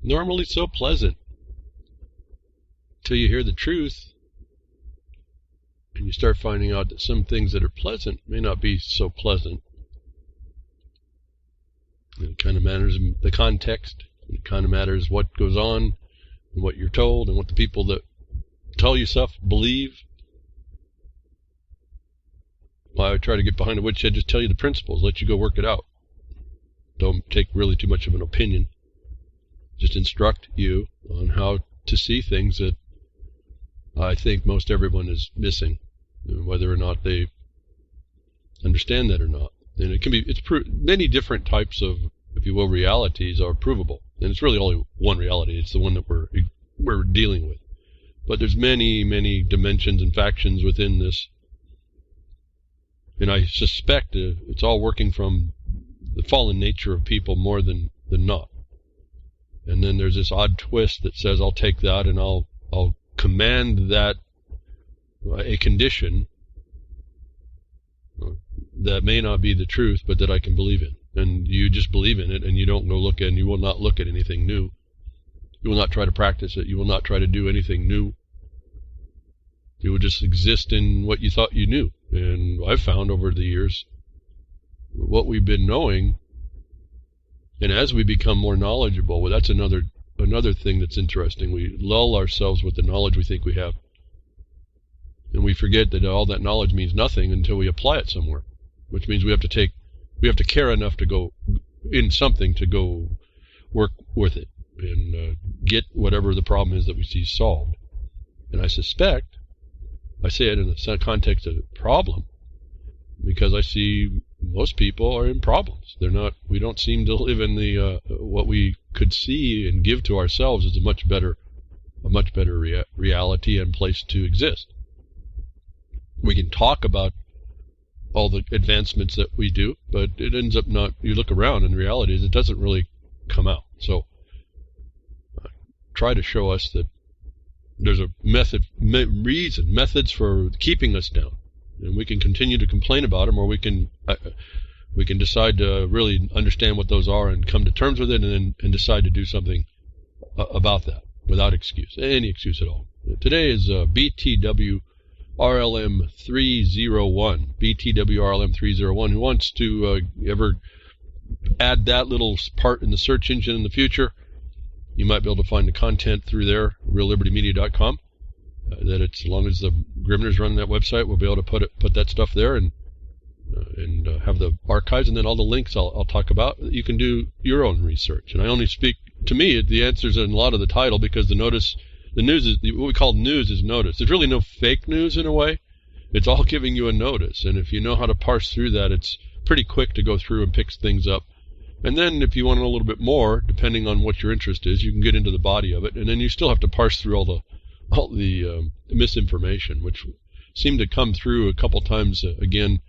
normally so pleasant. Till you hear the truth, and you start finding out that some things that are pleasant may not be so pleasant. It kind of matters in the context. It kind of matters what goes on and what you're told and what the people that tell you stuff believe. Well, I try to get behind the woodshed, just tell you the principles, let you go work it out. Don't take really too much of an opinion. Just instruct you on how to see things that I think most everyone is missing, whether or not they understand that or not. And it can be, many different types of, if you will, realities are provable. And it's really only one reality. It's the one that we're dealing with. But there's many, many dimensions and factions within this. And I suspect it's all working from the fallen nature of people more than not. And then there's this odd twist that says, I'll take that and I'll command that a condition that may not be the truth, but that I can believe in. And you just believe in it, and you don't go look at, and you will not look at anything new. You will not try to practice it. You will not try to do anything new. You will just exist in what you thought you knew. And I've found over the years, what we've been knowing, and as we become more knowledgeable, well, that's another thing that's interesting. We lull ourselves with the knowledge we think we have. And we forget that all that knowledge means nothing until we apply it somewhere, which means we have to care enough to go in something to go work with it and get whatever the problem is that we see solved. And I suspect, I say it in the context of a problem, because I see most people are in problems. We don't seem to live in the, what we could see and give to ourselves is a much better reality and place to exist. We can talk about all the advancements that we do, but it ends up not, you look around and the reality is it doesn't really come out. So try to show us that there's a methods for keeping us down. And we can continue to complain about them, or we can decide to really understand what those are and come to terms with it, and decide to do something about that without excuse, any excuse at all. Today is BTWRLM301, BTWRLM301. Who wants to ever add that little part in the search engine in the future? You might be able to find the content through there, reallibertymedia.com. That it's, as long as the Grimner's running that website, we'll be able to put that stuff there and have the archives, and then all the links I'll talk about. You can do your own research, and I only speak, to me, the answers in a lot of the title, because the news is, what we call news is notice. There's really no fake news in a way. It's all giving you a notice, and if you know how to parse through that, it's pretty quick to go through and pick things up. And then if you want to know a little bit more, depending on what your interest is, you can get into the body of it, and then you still have to parse through all the misinformation, which seemed to come through a couple times again,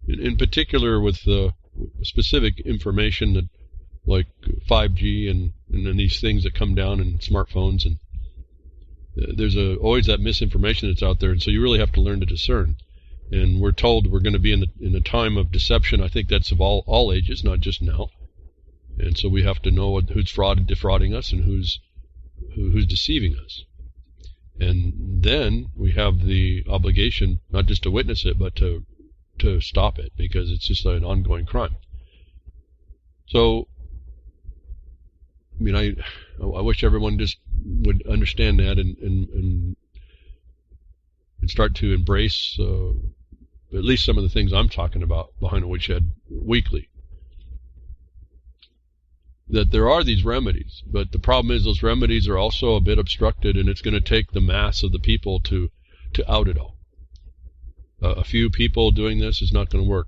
in particular with specific information that, like 5G and then these things that come down in smartphones, and there's always that misinformation that's out there, and so you really have to learn to discern. And we're told we're going to be in a time of deception. I think that's of all ages, not just now. And so we have to know who's defrauding us and who's deceiving us. And then we have the obligation not just to witness it, but to stop it, because it's just an ongoing crime. So, I mean, I wish everyone just would understand that and start to embrace at least some of the things I'm talking about behind the woodshed weekly. That there are these remedies, but the problem is those remedies are also a bit obstructed, and it's going to take the mass of the people to out it all. A few people doing this is not going to work.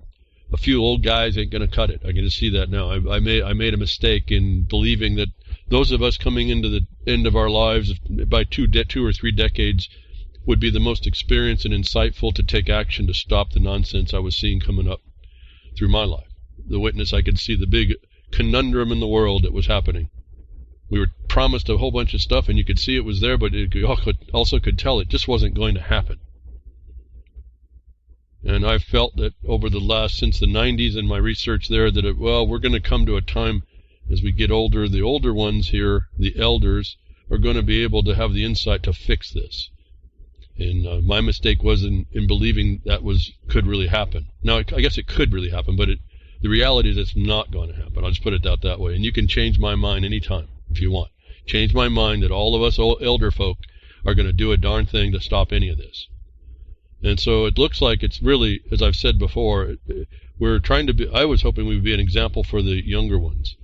A few old guys ain't going to cut it. I can just see that now. I made a mistake in believing that those of us coming into the end of our lives by 2 or 3 decades would be the most experienced and insightful to take action to stop the nonsense I was seeing coming up through my life. The witness, I could see the big conundrum in the world that was happening. We were promised a whole bunch of stuff, and you could see it was there, but you also could tell it just wasn't going to happen. And I felt that over the since the 90s in my research there, that we're going to come to a time As we get older, the older ones here, the elders, are going to be able to have the insight to fix this. And my mistake was in believing that could really happen. Now, I guess it could really happen, but the reality is it's not going to happen. I'll just put it that way. And you can change my mind anytime if you want. Change my mind that all of us elder folk are going to do a darn thing to stop any of this. And so it looks like it's really, as I've said before, we're trying to be, I was hoping we would be an example for the younger ones.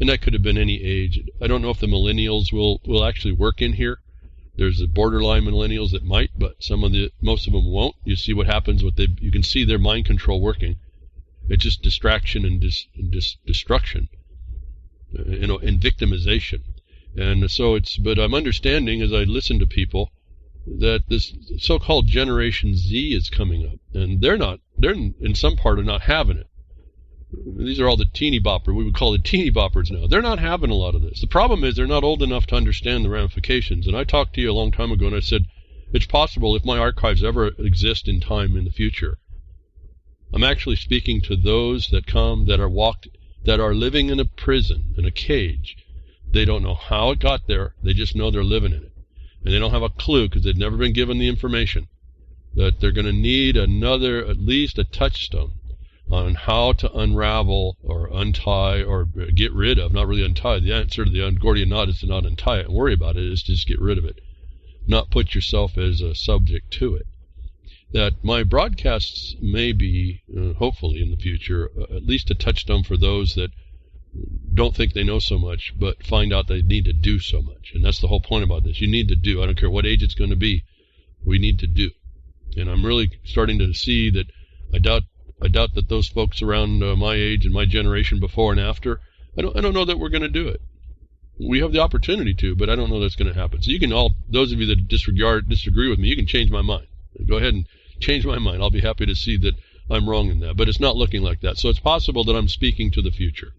And that could have been any age. I don't know if the millennials will actually work in here. There's the borderline millennials that might, but most of them won't. You see what happens with you can see their mind control working. It's just distraction and destruction, and victimization. And so but I'm understanding as I listen to people that this so-called Generation Z is coming up, and they're in some part are not having it. These are all the teeny bopper. We would call it teeny boppers now. They're not having a lot of this. The problem is they're not old enough to understand the ramifications. And I talked to you a long time ago, and I said, it's possible if my archives ever exist in time in the future. I'm actually speaking to those that are living in a prison, in a cage. They don't know how it got there. They just know they're living in it. And they don't have a clue because they've never been given the information that they're going to need at least a touchstone on how to unravel or untie or get rid of, not really untie. The answer to the Gordian knot is to not untie it and worry about it, is to just get rid of it, not put yourself as a subject to it. That my broadcasts may be, hopefully in the future, at least a touchstone for those that don't think they know so much, but find out they need to do so much. And that's the whole point about this. You need to do. I don't care what age it's going to be. We need to do. And I'm really starting to see that I doubt that those folks around my age and my generation before and after, I don't know that we're going to do it. We have the opportunity to, but I don't know that's going to happen. So you can those of you that disagree with me, you can change my mind. Go ahead and change my mind. I'll be happy to see that I'm wrong in that. But it's not looking like that. So it's possible that I'm speaking to the future.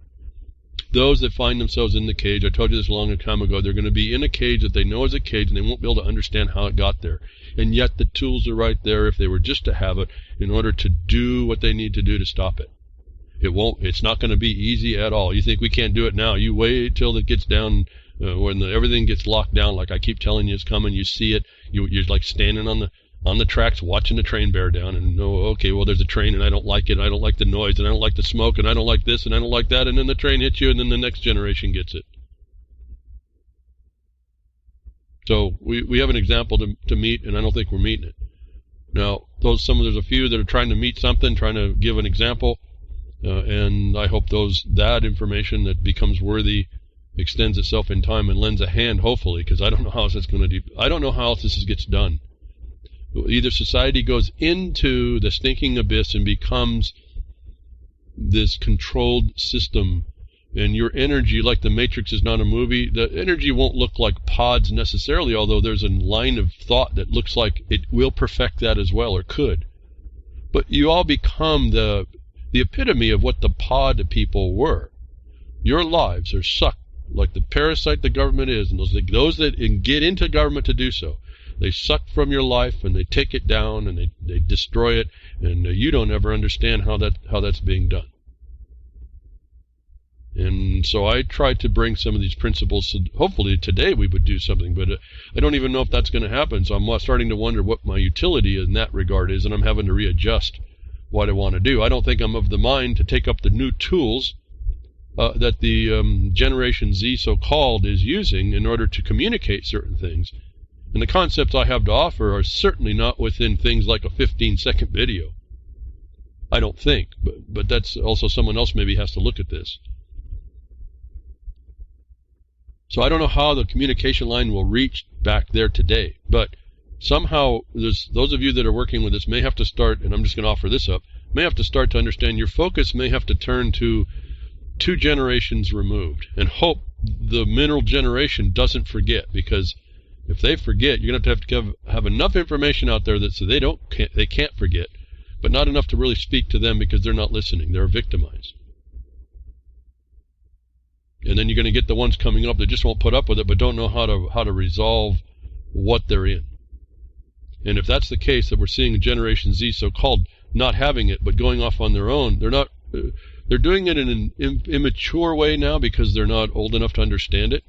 Those that find themselves in the cage, I told you this a long time ago, they're going to be in a cage that they know is a cage, and they won't be able to understand how it got there. And yet the tools are right there if they were just to have it in order to do what they need to do to stop it. It's not going to be easy at all. You think we can't do it now. You wait till it gets down, when everything gets locked down, like I keep telling you it's coming, you see it, you're like standing on the tracks watching the train bear down and know, okay, well, there's a train and I don't like it, I don't like the noise, and I don't like the smoke, and I don't like this, and I don't like that, and then the train hits you, and then the next generation gets it. So we have an example to meet, and I don't think we're meeting it. Now, there's a few that are trying to meet something, trying to give an example, and I hope that information that becomes worthy extends itself in time and lends a hand, hopefully, because I don't know how else it's going to do. I don't know how else this gets done. Either society goes into the stinking abyss and becomes this controlled system, and your energy, like the Matrix is not a movie, the energy won't look like pods necessarily, although there's a line of thought that looks like it will perfect that as well, or could. But you all become the epitome of what the pod people were. Your lives are sucked like the parasite the government is, and those that get into government to do so. They suck from your life, and they take it down, and they destroy it, and you don't ever understand how that's being done. And so I tried to bring some of these principles. So hopefully today we would do something, but I don't even know if that's going to happen. So I'm starting to wonder what my utility in that regard is, and I'm having to readjust what I want to do. I don't think I'm of the mind to take up the new tools that the Generation Z, so-called, is using in order to communicate certain things. And the concepts I have to offer are certainly not within things like a 15-second video. I don't think, but that's also someone else maybe has to look at this. So I don't know how the communication line will reach back there today, but somehow those of you that are working with this may have to start, and I'm just going to offer this up, may have to start to understand your focus may have to turn to 2 generations removed, and hope the mineral generation doesn't forget, because if they forget, you're going to have enough information out there that so they can't forget, but not enough to really speak to them because they're not listening. They're victimized. And then you're going to get the ones coming up that just won't put up with it, but don't know how to resolve what they're in. And if that's the case, that we're seeing Generation Z, so-called, not having it, but going off on their own, they're not. They're doing it in an immature way now because they're not old enough to understand it.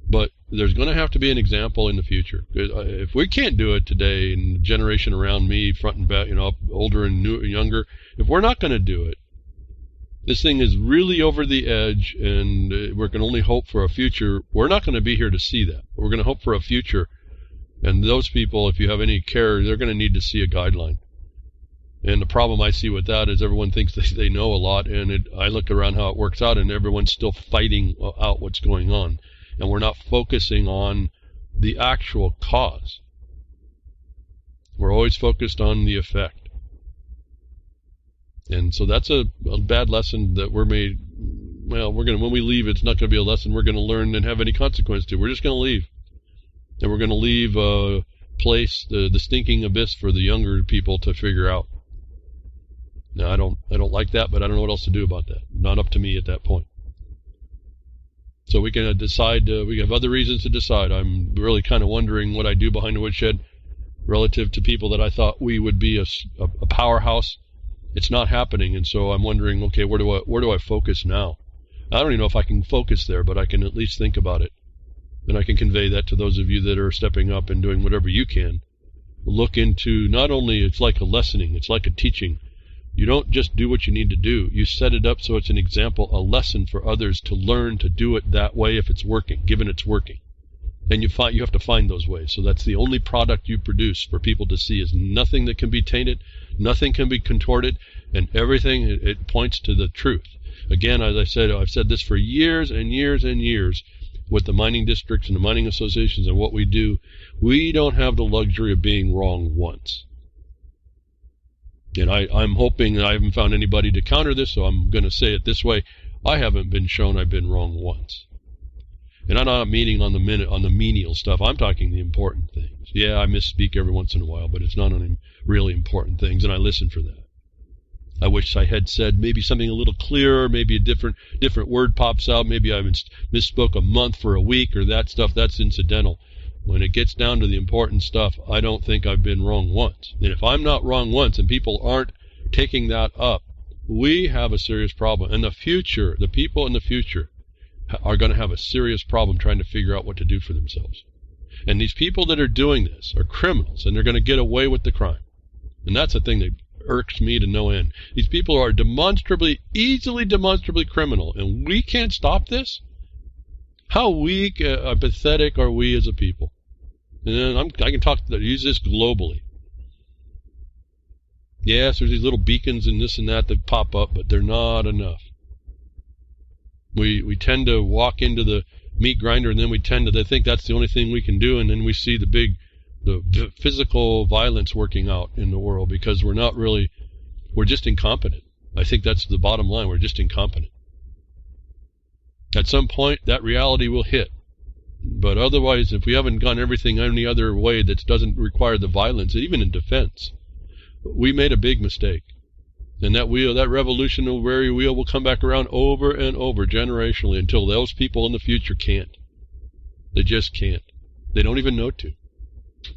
But there's going to have to be an example in the future. If we can't do it today, in the generation around me, front and back, older and younger, if we're not going to do it, this thing is really over the edge, and we can only hope for a future. We're not going to be here to see that. We're going to hope for a future, and those people, if you have any care, they're going to need to see a guideline. And the problem I see with that is everyone thinks they know a lot, and I look around how it works out, and everyone's still fighting out what's going on. And we're not focusing on the actual cause. We're always focused on the effect. And so that's a bad lesson that we're made. Well, when we leave, it's not going to be a lesson we're going to learn and have any consequence to. We're just going to leave. And we're going to leave a place, the stinking abyss, for the younger people to figure out. Now, I don't like that, but I don't know what else to do about that. Not up to me at that point. So we can decide, we have other reasons to decide. I'm really kind of wondering what I do behind the woodshed relative to people that I thought we would be a powerhouse. It's not happening, and so I'm wondering, okay, where do I focus now? I don't even know if I can focus there, but I can at least think about it. And I can convey that to those of you that are stepping up and doing whatever you can. Look into, not only, it's like a lessoning, it's like a teaching. You don't just do what you need to do. You set it up so it's an example, a lesson for others to learn to do it that way if it's working, given it's working. And you have to find those ways. So that's the only product you produce for people to see, is nothing that can be tainted, nothing can be contorted, and everything, it points to the truth. Again, as I said, I've said this for years and years and years with the mining districts and the mining associations and what we do. We don't have the luxury of being wrong once. And I'm hoping, I haven't found anybody to counter this, so I'm going to say it this way. I haven't been shown I've been wrong once. And I'm not meaning on the menial stuff. I'm talking the important things. Yeah, I misspeak every once in a while, but it's not on really important things, and I listen for that. I wish I had said maybe something a little clearer, maybe a different word pops out, maybe I misspoke a month for a week or that stuff. That's incidental. When it gets down to the important stuff, I don't think I've been wrong once. And if I'm not wrong once and people aren't taking that up, we have a serious problem. In the future, the people in the future are going to have a serious problem trying to figure out what to do for themselves. And these people that are doing this are criminals, and they're going to get away with the crime. And that's the thing that irks me to no end. These people are easily demonstrably criminal, and we can't stop this? How weak, pathetic are we as a people? And then I can use this globally. Yes, there's these little beacons and this and that pop up, but they're not enough. We tend to walk into the meat grinder, and then we tend to think that's the only thing we can do, and then we see the physical violence working out in the world because we're just incompetent. I think that's the bottom line. We're just incompetent. At some point, that reality will hit. But otherwise, if we haven't done everything any other way that doesn't require the violence, even in defense, we made a big mistake. And that revolutionary wheel will come back around over and over generationally until those people in the future can't. They just can't. They don't even know to.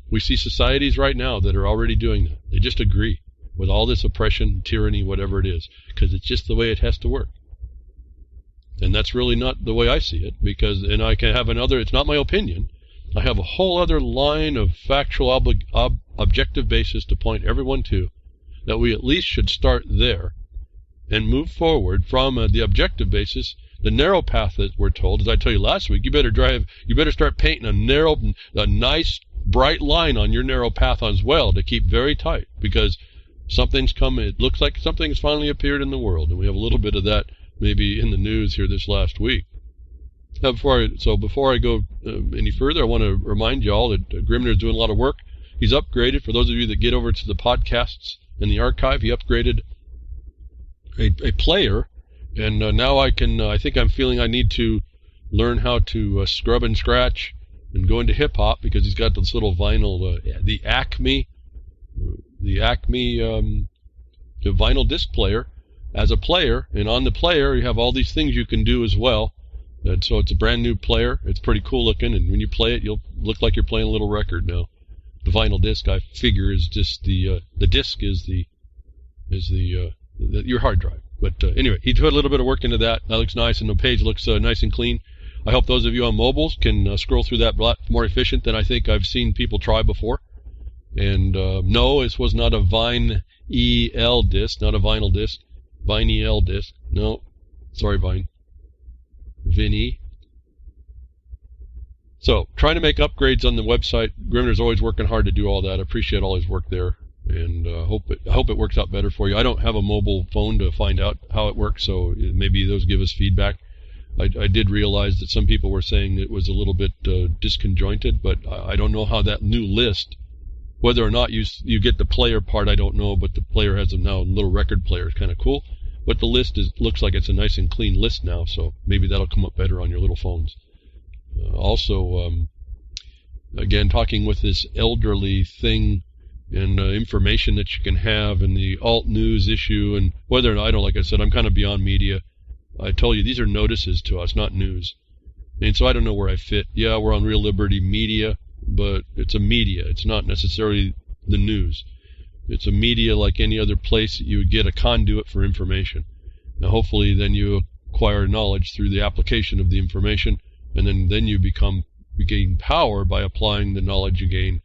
We see societies right now that are already doing that. They just agree with all this oppression, tyranny, whatever it is, because it's just the way it has to work. And that's really not the way I see it, and I can have it's not my opinion. I have a whole other line of factual objective basis to point everyone to, that we at least should start there and move forward from the objective basis. The narrow path that we're told, as I told you last week, you better start painting a nice, bright line on your narrow path as well to keep very tight, because something's coming. It looks like something's finally appeared in the world, and we have a little bit of that maybe in the news here this last week. Now, before I go any further, I want to remind you all that Grimner is doing a lot of work. He's upgraded. For those of you that get over to the podcasts and the archive, he upgraded a player, and now I think I'm feeling I need to learn how to scrub and scratch and go into hip hop, because he's got this little vinyl, the Acme vinyl disc player. As a player, and on the player, you have all these things you can do as well. And so it's a brand new player. It's pretty cool looking, and when you play it, you'll look like you're playing a little record now. The vinyl disc, I figure, is just the disc is your hard drive. But anyway, he put a little bit of work into that. That looks nice, and the page looks nice and clean. I hope those of you on mobiles can scroll through that more efficient than I think I've seen people try before. And no, this was not a Vine-EL disc, not a vinyl disc. Vine-EL disc. No, sorry, Vine. Vinny. So, trying to make upgrades on the website. Grimner's always working hard to do all that. I appreciate all his work there, and I hope it works out better for you. I don't have a mobile phone to find out how it works, so maybe those give us feedback. I did realize that some people were saying it was a little bit disconjointed, but I don't know how that new list, whether or not you get the player part, I don't know, but the player has a now little record player. It's kind of cool. But the list looks like it's a nice and clean list now, so maybe that'll come up better on your little phones. Also, again, talking with this elderly thing and information that you can have and the alt news issue and whether or not, I don't, like I said, I'm kind of beyond media. I told you, these are notices to us, not news. And so I don't know where I fit. Yeah, we're on Real Liberty Media, but it's a media. It's not necessarily the news. It's a media like any other place that you would get a conduit for information. Now, hopefully, then you acquire knowledge through the application of the information, and then you gain power by applying the knowledge you gain.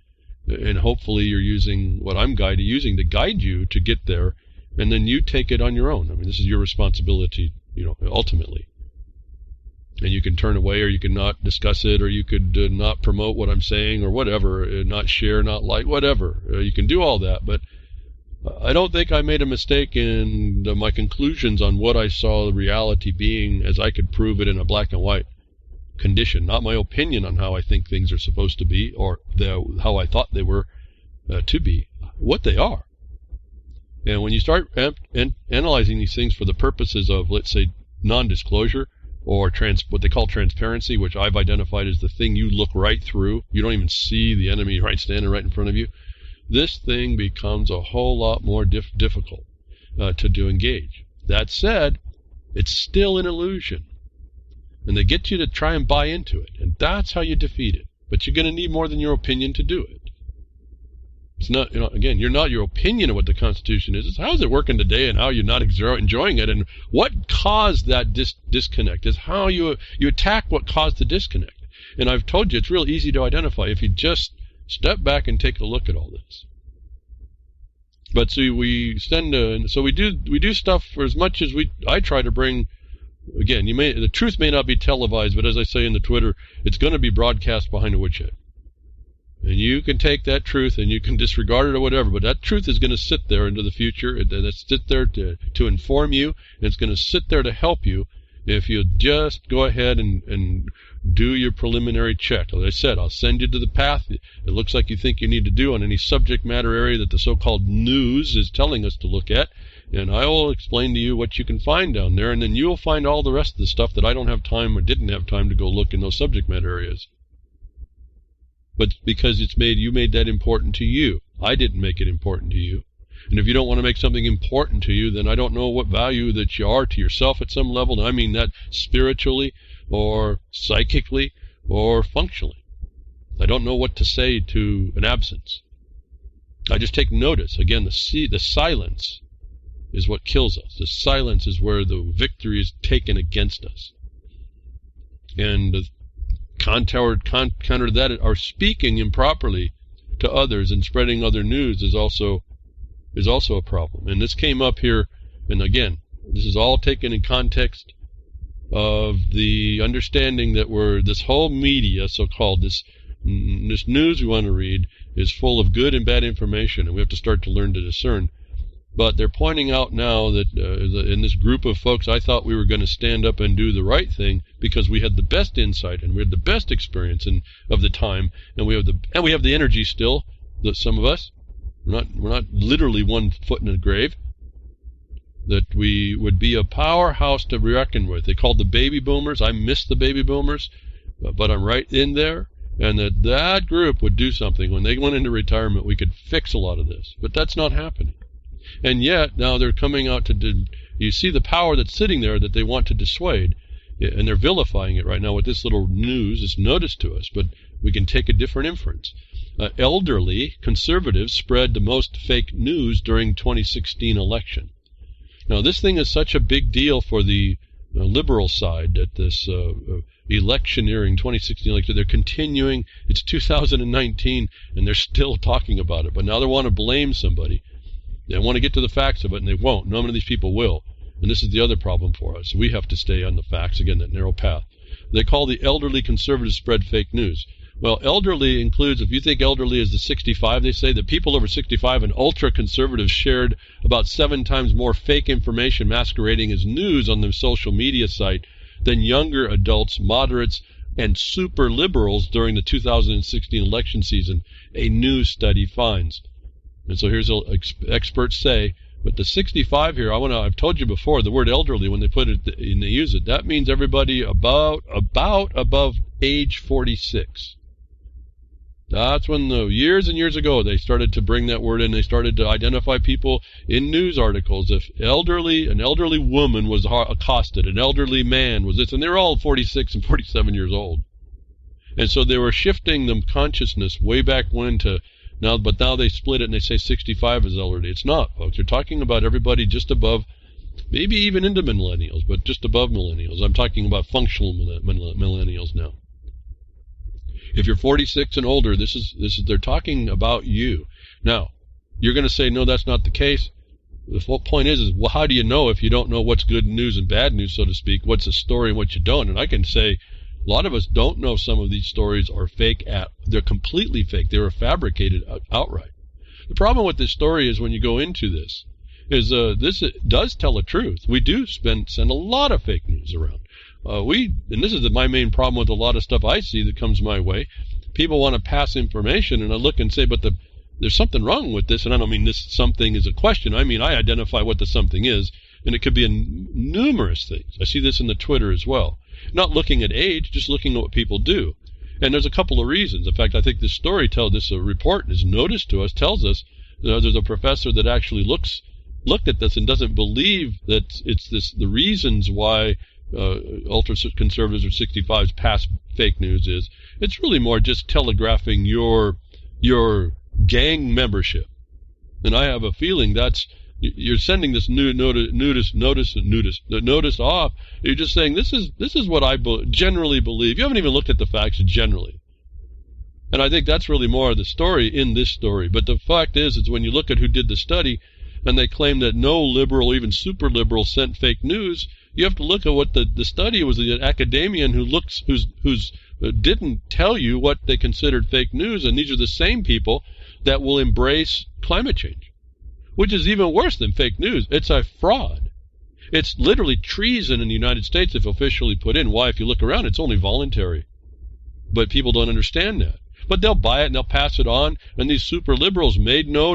And hopefully, you're using what I'm using to guide you to get there, and then you take it on your own. I mean, this is your responsibility, ultimately. And you can turn away, or you can not discuss it, or you could not promote what I'm saying, or whatever, not share, not like, whatever. You can do all that, but I don't think I made a mistake in my conclusions on what I saw the reality being as I could prove it in a black and white condition. Not my opinion on how I think things are supposed to be, or how I thought they were to be, what they are. And when you start analyzing these things for the purposes of, let's say, non-disclosure, or what they call transparency, which I've identified as the thing you look right through. You don't even see the enemy standing right in front of you. This thing becomes a whole lot more difficult to engage. That said, it's still an illusion. And they get you to try and buy into it. And that's how you defeat it. But you're going to need more than your opinion to do it. It's not, again, you're not your opinion of what the Constitution is. It's how is it working today and how you're not enjoying it. And what caused that disconnect is how you attack what caused the disconnect. And I've told you it's real easy to identify if you just step back and take a look at all this. But so we do stuff for as much as I try to bring. Again, the truth may not be televised, but as I say in the Twitter, it's going to be broadcast behind a woodshed. And you can take that truth and you can disregard it or whatever, but that truth is going to sit there into the future. It's sit there to inform you, and it's going to sit there to help you if you just go ahead and do your preliminary check. As I said, I'll send you to the path it looks like you think you need to do on any subject matter area that the so-called news is telling us to look at, and I will explain to you what you can find down there, and then you'll find all the rest of the stuff that I don't have time or didn't have time to go look in those subject matter areas. But because you made that important to you. I didn't make it important to you. And if you don't want to make something important to you, then I don't know what value that you are to yourself at some level. And I mean that spiritually or psychically or functionally. I don't know what to say to an absence. I just take notice. Again, the silence is what kills us. The silence is where the victory is taken against us. And counter to that, our speaking improperly to others and spreading other news is also a problem. And this came up here, and again, this is all taken in context of the understanding that this whole media, so-called, this news we want to read is full of good and bad information, and we have to start to learn to discern. But they're pointing out now that in this group of folks, I thought we were going to stand up and do the right thing because we had the best insight and we had the best experience of the time, and we have the energy still. That some of us, we're not literally 1 foot in the grave. That we would be a powerhouse to be reckoned with. They called the baby boomers. I miss the baby boomers, but I'm right in there. And that group would do something when they went into retirement. We could fix a lot of this, but that's not happening. And yet, now they're coming out you see the power that's sitting there that they want to dissuade, and they're vilifying it right now with this little news, this notice to us, but we can take a different inference. Elderly conservatives spread the most fake news during 2016 election. Now, this thing is such a big deal for the liberal side at this electioneering 2016 election. They're continuing. It's 2019, and they're still talking about it. But now they want to blame somebody. They want to get to the facts of it, and they won't. None of these people will. And this is the other problem for us. We have to stay on the facts, again, that narrow path. They call the elderly conservatives spread fake news. Well, elderly includes, if you think elderly is the 65, they say that people over 65 and ultra-conservatives shared about 7 times more fake information masquerading as news on their social media site than younger adults, moderates, and super liberals during the 2016 election season, a new study finds. And so here's what experts say. But the 65 here, I've told you before, the word elderly, when they put it and they use it, that means everybody above age 46. That's when years and years ago they started to bring that word in. They started to identify people in news articles. If an elderly woman was accosted, an elderly man was this, and they were all 46 and 47 years old. And so they were shifting the consciousness way back when to now, but now they split it and they say 65 is elderly. It's not, folks. They're talking about everybody just above, maybe even into millennials, but just above millennials. I'm talking about functional millennials now. If you're 46 and older, they're talking about you. Now, you're going to say, no, that's not the case. The whole point is, well, how do you know if you don't know what's good news and bad news, so to speak, what's a story and what you don't? And I can say a lot of us don't know some of these stories are fake. They're completely fake. They were fabricated outright. The problem with this story is when you go into this, is this does tell the truth. We do send a lot of fake news around. And this is my main problem with a lot of stuff I see that comes my way. People want to pass information, and I look and say, but there's something wrong with this, and I don't mean this something is a question. I mean I identify what the something is, and it could be numerous things. I see this in the Twitter as well. Not looking at age, just looking at what people do. And there's a couple of reasons. In fact, I think this story this report, this notice to us, tells us there's a professor that actually looked at this and doesn't believe that it's the reasons why ultra-conservatives or 65s pass fake news is. It's really more just telegraphing your gang membership. And I have a feeling you're sending this new notice off. You're just saying this is what I generally believe. You haven't even looked at the facts generally. And I think that's really more of the story in this story. But the fact is when you look at who did the study, and they claim that no liberal, even super liberal, sent fake news, you have to look at what the study was. An academician who's didn't tell you what they considered fake news, and these are the same people that will embrace climate change, which is even worse than fake news. It's a fraud. It's literally treason in the United States if officially put in. Why? If you look around, it's only voluntary. But people don't understand that. But they'll buy it and they'll pass it on. And these super liberals made no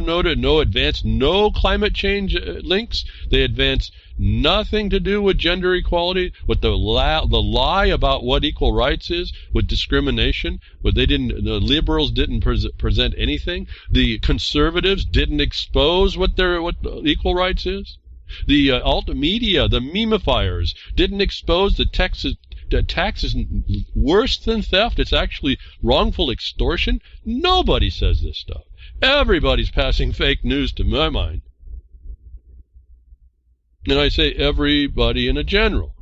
climate change links. They advance nothing to do with gender equality, with the lie about what equal rights is, with discrimination. But the liberals didn't present anything. The conservatives didn't expose what equal rights is. The alt media, the memeifiers, didn't expose the tax is worse than theft. It's actually wrongful extortion. Nobody says this stuff. Everybody's passing fake news to my mind. And I say everybody in a general.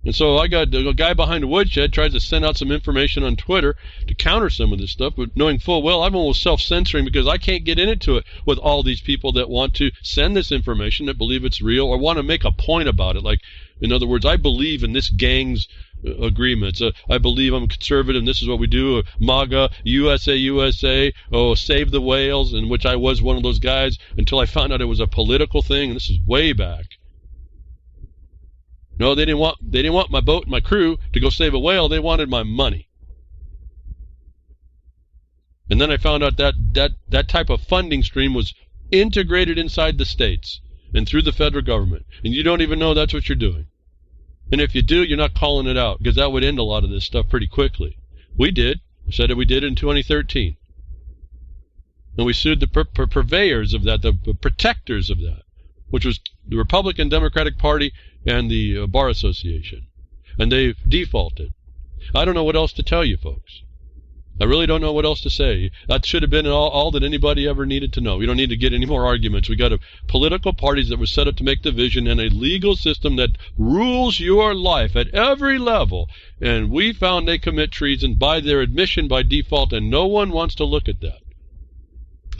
And so I got a guy behind the woodshed tries to send out some information on Twitter to counter some of this stuff, but knowing full well I'm almost self-censoring because I can't get into it with all these people that want to send this information, that believe it's real, or want to make a point about it. Like, in other words, I believe in this gang's agreements. I believe I'm conservative, and this is what we do. MAGA, USA, save the whales, in which I was one of those guys until I found out it was a political thing, and this is way back. No, they didn't want my boat and my crew to go save a whale. They wanted my money. And then I found out that type of funding stream was integrated inside the states and through the federal government. And you don't even know that's what you're doing. And if you do, you're not calling it out, because that would end a lot of this stuff pretty quickly. We did. I said that we did in 2013. And we sued the purveyors of that, the protectors of that, which was the Republican Democratic Party and the Bar Association. And they've defaulted. I don't know what else to tell you, folks. I really don't know what else to say. That should have been all that anybody ever needed to know. We don't need to get any more arguments. We got a political parties that were set up to make division and a legal system that rules your life at every level. And we found they commit treason by their admission by default, and no one wants to look at that.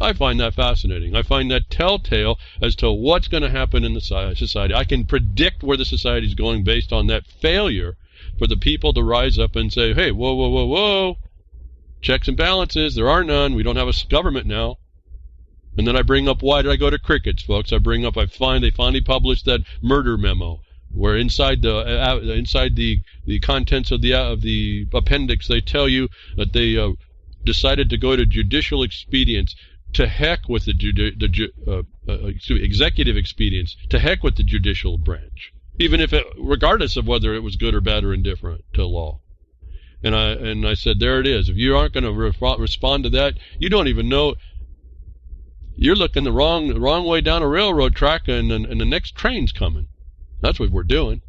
I find that fascinating. I find that telltale as to what's going to happen in the society. I can predict where the society is going based on that failure for the people to rise up and say, hey, whoa, whoa, whoa, whoa. Checks and balances, there are none. We don't have a government now. And then I bring up, why did I go to crickets, folks? They finally published that murder memo, where inside the contents of the appendix, they tell you that they decided to go to judicial expedience. To heck with executive expedience. To heck with the judicial branch, regardless of whether it was good or bad or indifferent to law. And I said, there it is. If you aren't going to respond to that, you don't even know. You're looking the wrong way down a railroad track, and the next train's coming. That's what we're doing.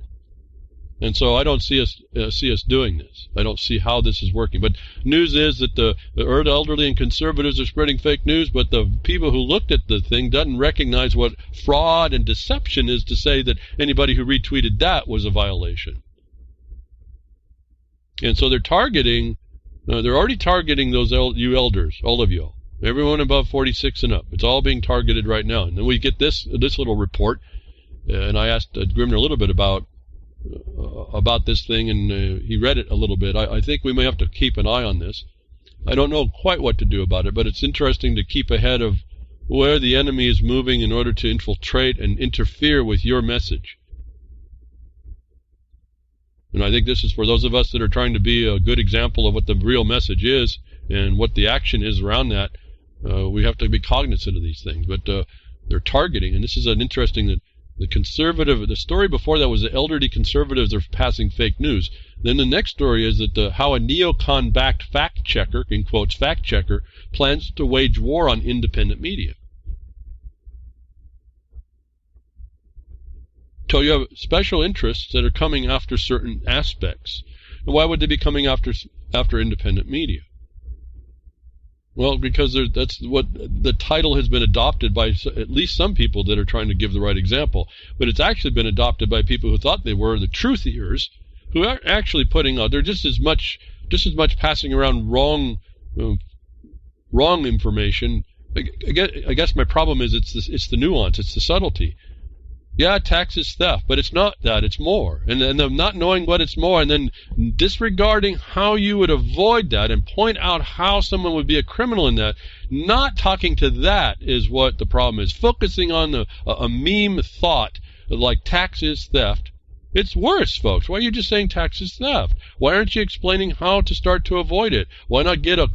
And so I don't see us doing this. I don't see how this is working. But news is that the elderly and conservatives are spreading fake news, but the people who looked at the thing doesn't recognize what fraud and deception is to say that anybody who retweeted that was a violation. And so they're already targeting those you elders, all of you, everyone above 46 and up. It's all being targeted right now. And then we get this little report, and I asked Grimner a little bit about this thing, and he read it a little bit. I think we may have to keep an eye on this. I don't know quite what to do about it, but it's interesting to keep ahead of where the enemy is moving in order to infiltrate and interfere with your message. And I think this is for those of us that are trying to be a good example of what the real message is and what the action is around that. We have to be cognizant of these things. But they're targeting, and this is an interesting, the story before that was the elderly conservatives are passing fake news. Then the next story is that how a neocon-backed fact-checker, in quotes, fact-checker, plans to wage war on independent media. So you have special interests that are coming after certain aspects. And why would they be coming after independent media? Well, because that's what the title has been adopted by at least some people that are trying to give the right example. But it's actually been adopted by people who thought they were the truthiers, who are actually putting out. They're just as much passing around wrong information. I guess my problem is it's the nuance, it's the subtlety. Yeah, tax is theft, but it's not that, it's more. And them not knowing what it's more and then disregarding how you would avoid that and point out how someone would be a criminal in that, not talking to that is what the problem is. Focusing on a meme thought like tax is theft. It's worse, folks. Why are you just saying tax is theft? Why aren't you explaining how to start to avoid it? Why not get you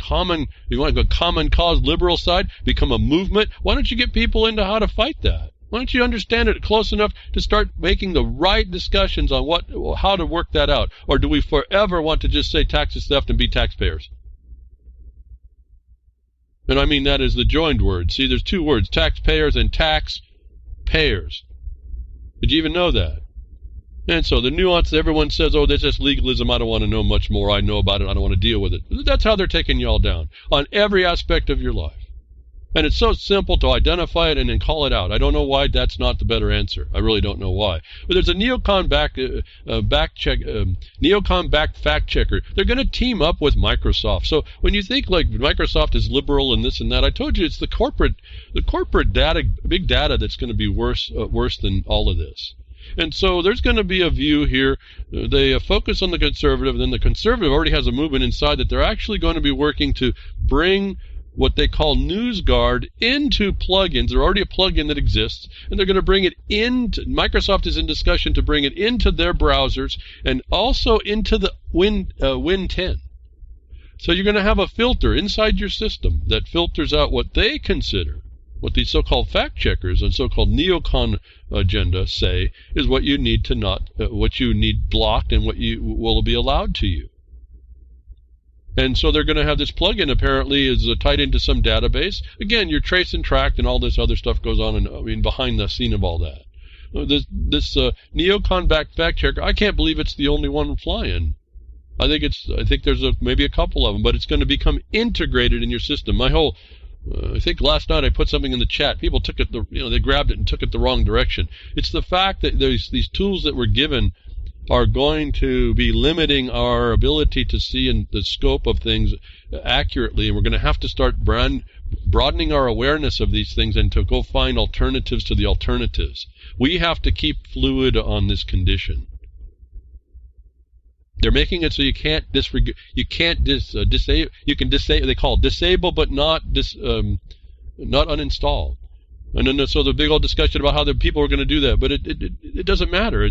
want to go common cause liberal side, become a movement? Why don't you get people into how to fight that? Why don't you understand it close enough to start making the right discussions on how to work that out? Or do we forever want to just say tax is theft and be taxpayers? And I mean that as the joined word. See, there's two words, taxpayers and tax payers. Did you even know that? And so the nuance, everyone says, oh, that's just legalism. I don't want to know much more. I know about it. I don't want to deal with it. That's how they're taking you all down on every aspect of your life. And it's so simple to identify it and then call it out. I don't know why that's not the better answer. I really don't know why. But there's a neocon-backed fact checker. They're going to team up with Microsoft. So when you think like Microsoft is liberal and this and that, I told you it's the corporate data, big data, that's going to be worse than all of this. And so there's going to be a view here. They focus on the conservative, and then the conservative already has a movement inside that they're actually going to be working to bring what they call NewsGuard into plugins. There's already a plugin that exists, and they're going to bring it into, Microsoft is in discussion to bring it into their browsers and also into the Win 10. So you're going to have a filter inside your system that filters out what they consider, what these so-called fact checkers and so-called neocon agenda say is what you need to what you need blocked and what you will be allowed to you. And so they're going to have this plugin apparently is tied into some database. Again, you're trace and tracked and all this other stuff goes on behind the scene of all that. This neocon-backed fact checker, I can't believe it's the only one flying. I think there's maybe a couple of them, but it's going to become integrated in your system. My whole, I think last night I put something in the chat. People took it, they grabbed it and took it the wrong direction. It's the fact that these tools that we're given are going to be limiting our ability to see in the scope of things accurately, and we're going to have to start broadening our awareness of these things and to go find alternatives to the alternatives. We have to keep fluid on this condition. They're making it so you can't disregard, you can't disable, you can disable, they call it disable but not uninstall. And then so the big old discussion about how the people are going to do that, but it doesn't matter.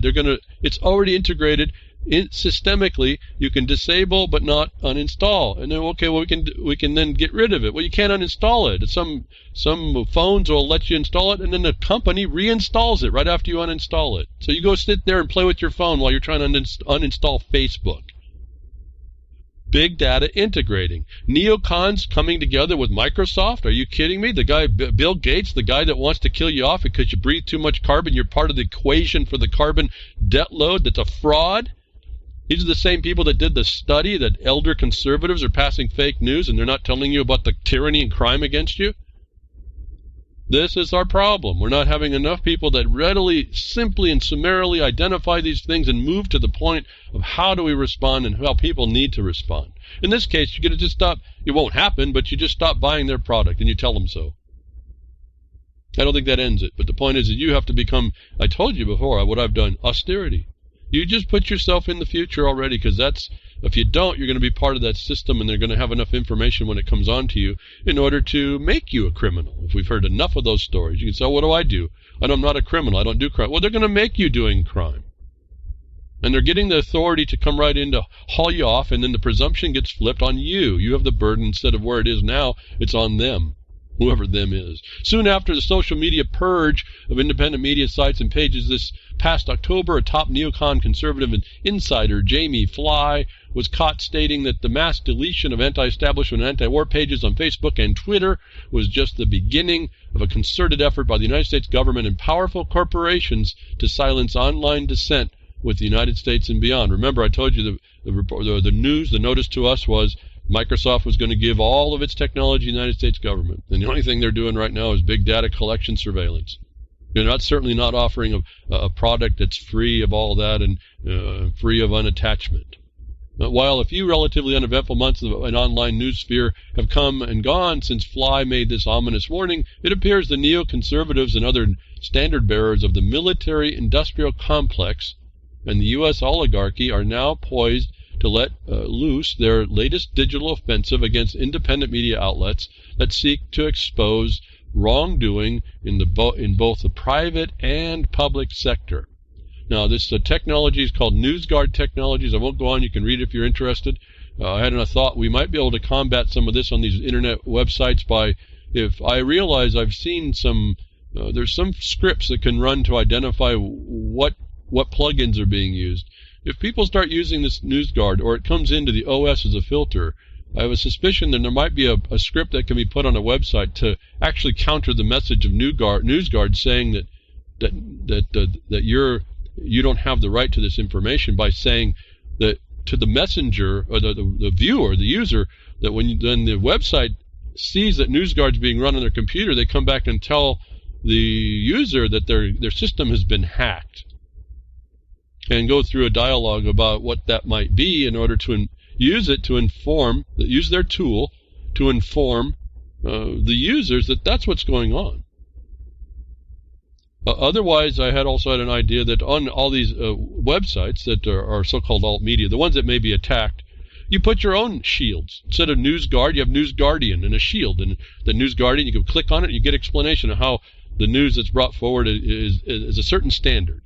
It's already integrated systemically. You can disable but not uninstall. And then we can then get rid of it. Well, you can't uninstall it. Some phones will let you install it, and then the company reinstalls it right after you uninstall it. So you go sit there and play with your phone while you're trying to uninstall Facebook. Big data integrating. Neocons coming together with Microsoft. Are you kidding me? The guy, Bill Gates, the guy that wants to kill you off because you breathe too much carbon. You're part of the equation for the carbon debt load. That's a fraud. These are the same people that did the study that elder conservatives are passing fake news and they're not telling you about the tyranny and crime against you. This is our problem. We're not having enough people that readily, simply, and summarily identify these things and move to the point of how do we respond and how people need to respond. In this case, you're going to just stop. It won't happen, but you just stop buying their product and you tell them so. I don't think that ends it. But the point is that you have to become, I told you before, what I've done, austerity. You just put yourself in the future already, because that's, if you don't, you're going to be part of that system, and they're going to have enough information when it comes on to you in order to make you a criminal. If we've heard enough of those stories, you can say, oh, what do I do? I'm not a criminal. I don't do crime. Well, they're going to make you doing crime. And they're getting the authority to come right in to haul you off, and then the presumption gets flipped on you. You have the burden instead of where it is now. It's on them, whoever them is. Soon after the social media purge of independent media sites and pages this past October, a top neocon conservative and insider, Jamie Fly, was caught stating that the mass deletion of anti-establishment and anti-war pages on Facebook and Twitter was just the beginning of a concerted effort by the United States government and powerful corporations to silence online dissent with the United States and beyond. Remember, I told you the news, the notice to us was Microsoft was going to give all of its technology to the United States government. And the only thing they're doing right now is big data collection surveillance. They're certainly not offering a product that's free of all that and free of unattachment. While a few relatively uneventful months of an online news sphere have come and gone since Fly made this ominous warning, it appears the neoconservatives and other standard bearers of the military-industrial complex and the U.S. oligarchy are now poised to let loose their latest digital offensive against independent media outlets that seek to expose wrongdoing in both the private and public sector. Now, this technology is called NewsGuard Technologies. I won't go on. You can read it if you're interested. I had a thought we might be able to combat some of this on these internet websites by, if I realize I've seen there's some scripts that can run to identify what plugins are being used. If people start using this NewsGuard, or it comes into the OS as a filter, I have a suspicion that there might be a script that can be put on a website to actually counter the message of NewsGuard saying that you don't have the right to this information, by saying that to the messenger or the viewer, the user, that when the website sees that NewsGuard's being run on their computer, they come back and tell the user that their system has been hacked, and go through a dialogue about what that might be in order to use their tool to inform the users that that's what's going on. Otherwise, I had also had an idea that on all these websites that are so-called alt media, the ones that may be attacked, you put your own shields. Instead of NewsGuard, you have NewsGuardian and a shield. And the NewsGuardian, you can click on it and you get explanation of how the news that's brought forward is a certain standard.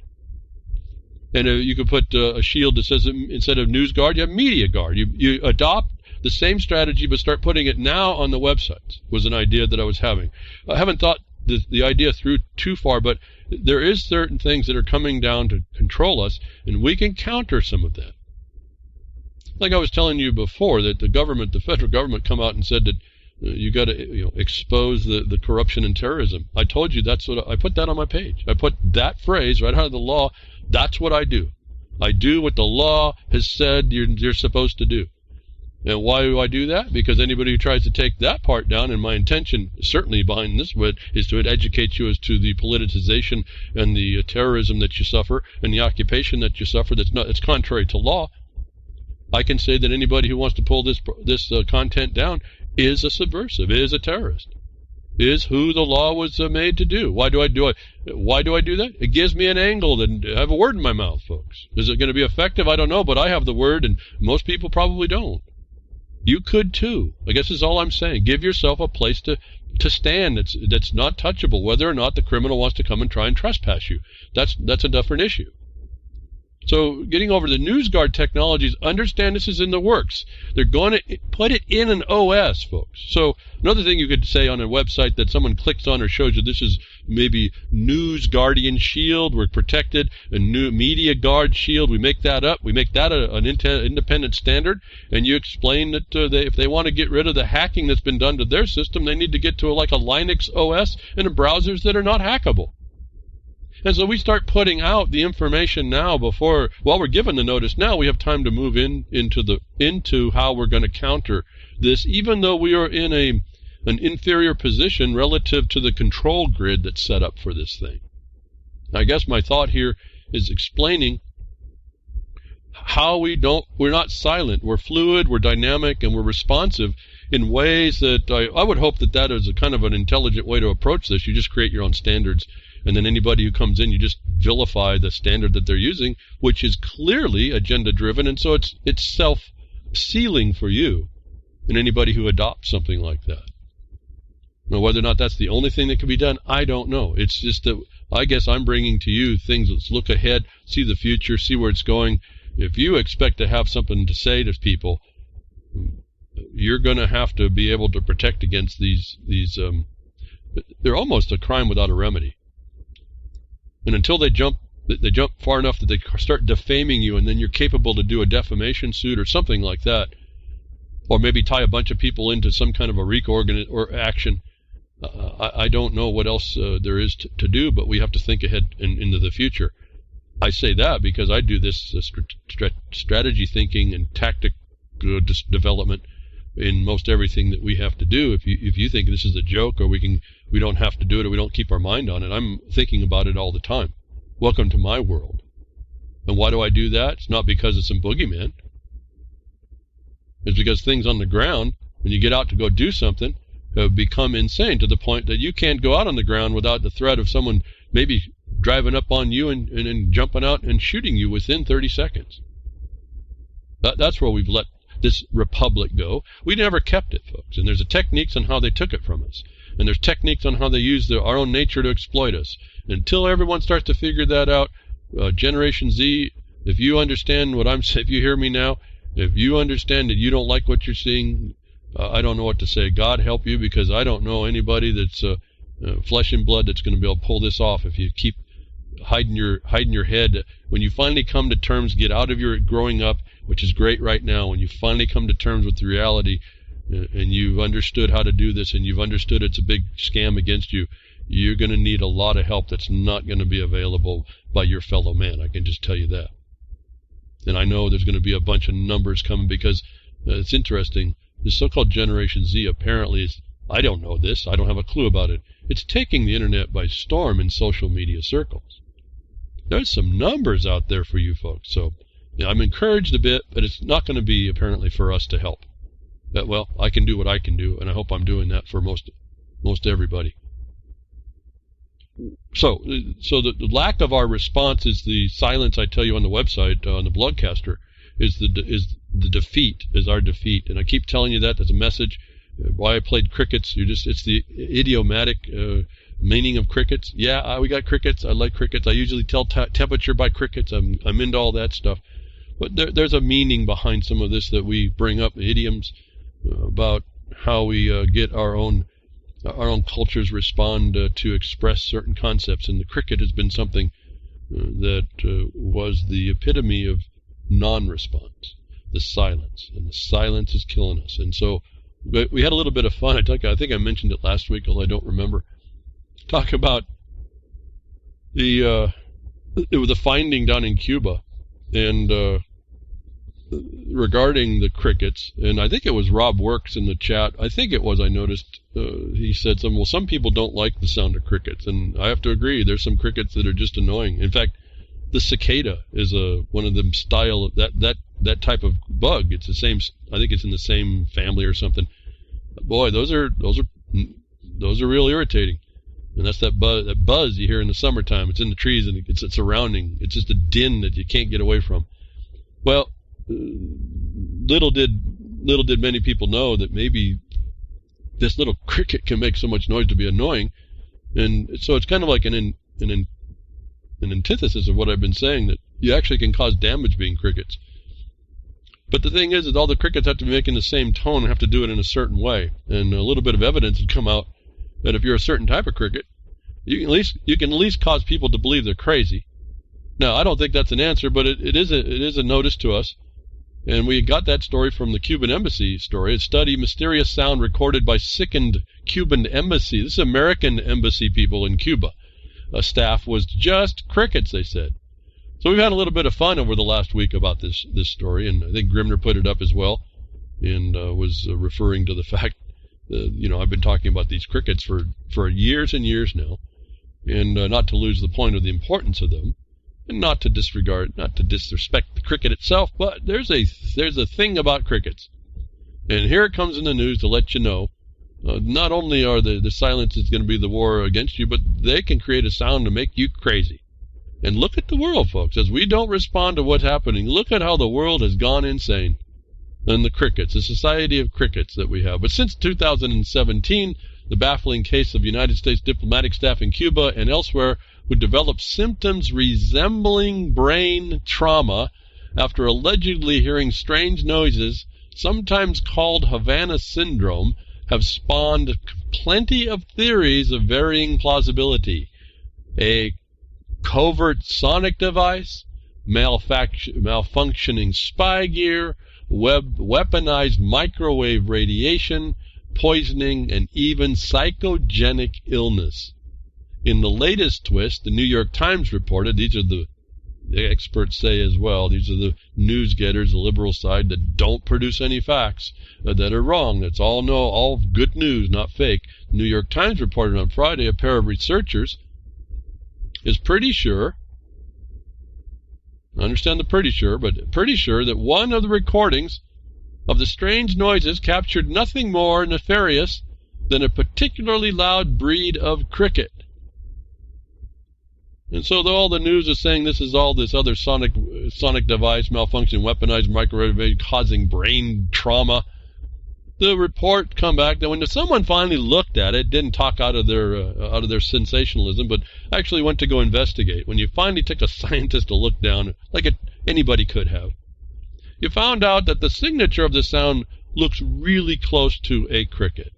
And you could put a shield that says instead of NewsGuard, you have MediaGuard. You adopt the same strategy, but start putting it now on the websites, was an idea that I was having. I haven't thought the idea through too far, but there is certain things that are coming down to control us, and we can counter some of that. Like I was telling you before, that the federal government, come out and said that you got to expose the corruption and terrorism. I told you that's what I put that on my page. I put that phrase right out of the law. That's what I do. I do what the law has said you're supposed to do. And why do I do that? Because anybody who tries to take that part down, and my intention certainly behind this is to educate you as to the politicization and the terrorism that you suffer and the occupation that you suffer it's contrary to law. I can say that anybody who wants to pull this content down is a subversive, is a terrorist, is who the law was made to do. Why do I do it? Why do I do that? It gives me an angle and I have a word in my mouth, folks. Is it going to be effective? I don't know, but I have the word, and most people probably don't. You could too. I guess is all I'm saying. Give yourself a place to stand that's not touchable, whether or not the criminal wants to come and try and trespass you. That's a different issue. So getting over the NewsGuard technologies, understand this is in the works. They're going to put it in an OS, folks. So another thing you could say on a website that someone clicks on or shows you, this is maybe News Guardian Shield. We're protected. A new Media Guard Shield. We make that up. We make that an independent standard. And you explain that if they want to get rid of the hacking that's been done to their system, they need to get to like a Linux OS and browsers that are not hackable. And so we start putting out the information now while we're given the notice now, we have time to move into how we're going to counter this, even though we are in an inferior position relative to the control grid that's set up for this thing. I guess my thought here is explaining how we're not silent, we're fluid, we're dynamic, and we're responsive in ways that I would hope that is a kind of an intelligent way to approach this. You just create your own standards. And then anybody who comes in, you just vilify the standard that they're using, which is clearly agenda-driven, and so it's self-sealing for you and anybody who adopts something like that. Now, whether or not that's the only thing that can be done, I don't know. It's just that I guess I'm bringing to you things. Let's look ahead, see the future, see where it's going. If you expect to have something to say to people, you're going to have to be able to protect against these. They're almost a crime without a remedy. And until they jump far enough that they start defaming you, and then you're capable to do a defamation suit or something like that, or maybe tie a bunch of people into some kind of a RICO or action. I don't know what else there is to do, but we have to think ahead into the future. I say that because I do this strategy thinking and tactic development in most everything that we have to do. If you think this is a joke, or we don't have to do it, or we don't keep our mind on it, I'm thinking about it all the time. Welcome to my world. And why do I do that? It's not because it's some boogeyman. It's because things on the ground, when you get out to go do something, have become insane to the point that you can't go out on the ground without the threat of someone maybe driving up on you and jumping out and shooting you within 30 seconds. That's where we've let this republic go. We never kept it, folks. And there's techniques on how they took it from us. And there's techniques on how they use our own nature to exploit us. Until everyone starts to figure that out, Generation Z, if you understand what I'm saying, if you hear me now, if you understand that you don't like what you're seeing, I don't know what to say. God help you, because I don't know anybody that's flesh and blood that's going to be able to pull this off if you keep hiding your head. When you finally come to terms, get out of your growing up, which is great right now, when you finally come to terms with the reality and you've understood how to do this and you've understood it's a big scam against you, you're going to need a lot of help that's not going to be available by your fellow man. I can just tell you that. And I know there's going to be a bunch of numbers coming, because it's interesting. The so-called Generation Z apparently is, I don't know this, I don't have a clue about it. It's taking the internet by storm in social media circles. There's some numbers out there for you folks. So I'm encouraged a bit, but it's not going to be apparently for us to help. Well, I can do what I can do, and I hope I'm doing that for most everybody. So the lack of our response is the silence. I tell you on the website, on the blogcaster, is the defeat, is our defeat. And I keep telling you that as a message. Why I played crickets, it's the idiomatic meaning of crickets. Yeah, we got crickets. I like crickets. I usually tell temperature by crickets. I'm into all that stuff. But there's a meaning behind some of this that we bring up, idioms, about how we get our own cultures respond to express certain concepts. And the cricket has been something that was the epitome of non-response, the silence. And the silence is killing us. And so we had a little bit of fun. I think I mentioned it last week, although I don't remember. Talk about the finding down in Cuba And regarding the crickets, and I think it was Rob Works in the chat, I noticed, he said some people don't like the sound of crickets, and I have to agree, there's some crickets that are just annoying. In fact, the cicada is one of them style of that type of bug. It's the same, I think it's in the same family or something. Boy, those are real irritating. And that's that buzz you hear in the summertime. It's in the trees and it's surrounding. It's just a din that you can't get away from. Well, little did many people know that maybe this little cricket can make so much noise to be annoying. And so it's kind of like an antithesis of what I've been saying, that you actually can cause damage being crickets. But the thing is that all the crickets have to be making the same tone and have to do it in a certain way. And a little bit of evidence had come out that if you're a certain type of cricket, you can at least cause people to believe they're crazy. Now, I don't think that's an answer, but it is a notice to us. And we got that story from the Cuban embassy story. A study, mysterious sound recorded by sickened Cuban embassy. This is American embassy people in Cuba. Staff was just crickets, they said. So we've had a little bit of fun over the last week about this story, and I think Grimner put it up as well, and was referring to the fact that, I've been talking about these crickets for years and years now, and not to lose the point of the importance of them, and not to disrespect the cricket itself, but there's a thing about crickets. And here it comes in the news to let you know, not only are the silence is going to be the war against you, but they can create a sound to make you crazy. And look at the world, folks. As we don't respond to what's happening, look at how the world has gone insane. And the crickets, the society of crickets that we have. But since 2017, the baffling case of United States diplomatic staff in Cuba and elsewhere who developed symptoms resembling brain trauma after allegedly hearing strange noises, sometimes called Havana syndrome, have spawned plenty of theories of varying plausibility. A covert sonic device, malfunctioning spy gear, weaponized microwave radiation, poisoning, and even psychogenic illness. In the latest twist, the New York Times reported, these are the experts say as well, these are the news getters, the liberal side, that don't produce any facts, that are wrong. That's all good news, not fake. The New York Times reported on Friday a pair of researchers is pretty sure, I understand the pretty sure that one of the recordings of the strange noises captured nothing more nefarious than a particularly loud breed of cricket. And so though all the news is saying this is all this other sonic device, malfunction, weaponized microwave causing brain trauma, the report come back that when someone finally looked at it, didn't talk out of their sensationalism, but actually went to go investigate. When you finally took a scientist to look down, like anybody could have, you found out that the signature of the sound looks really close to a cricket.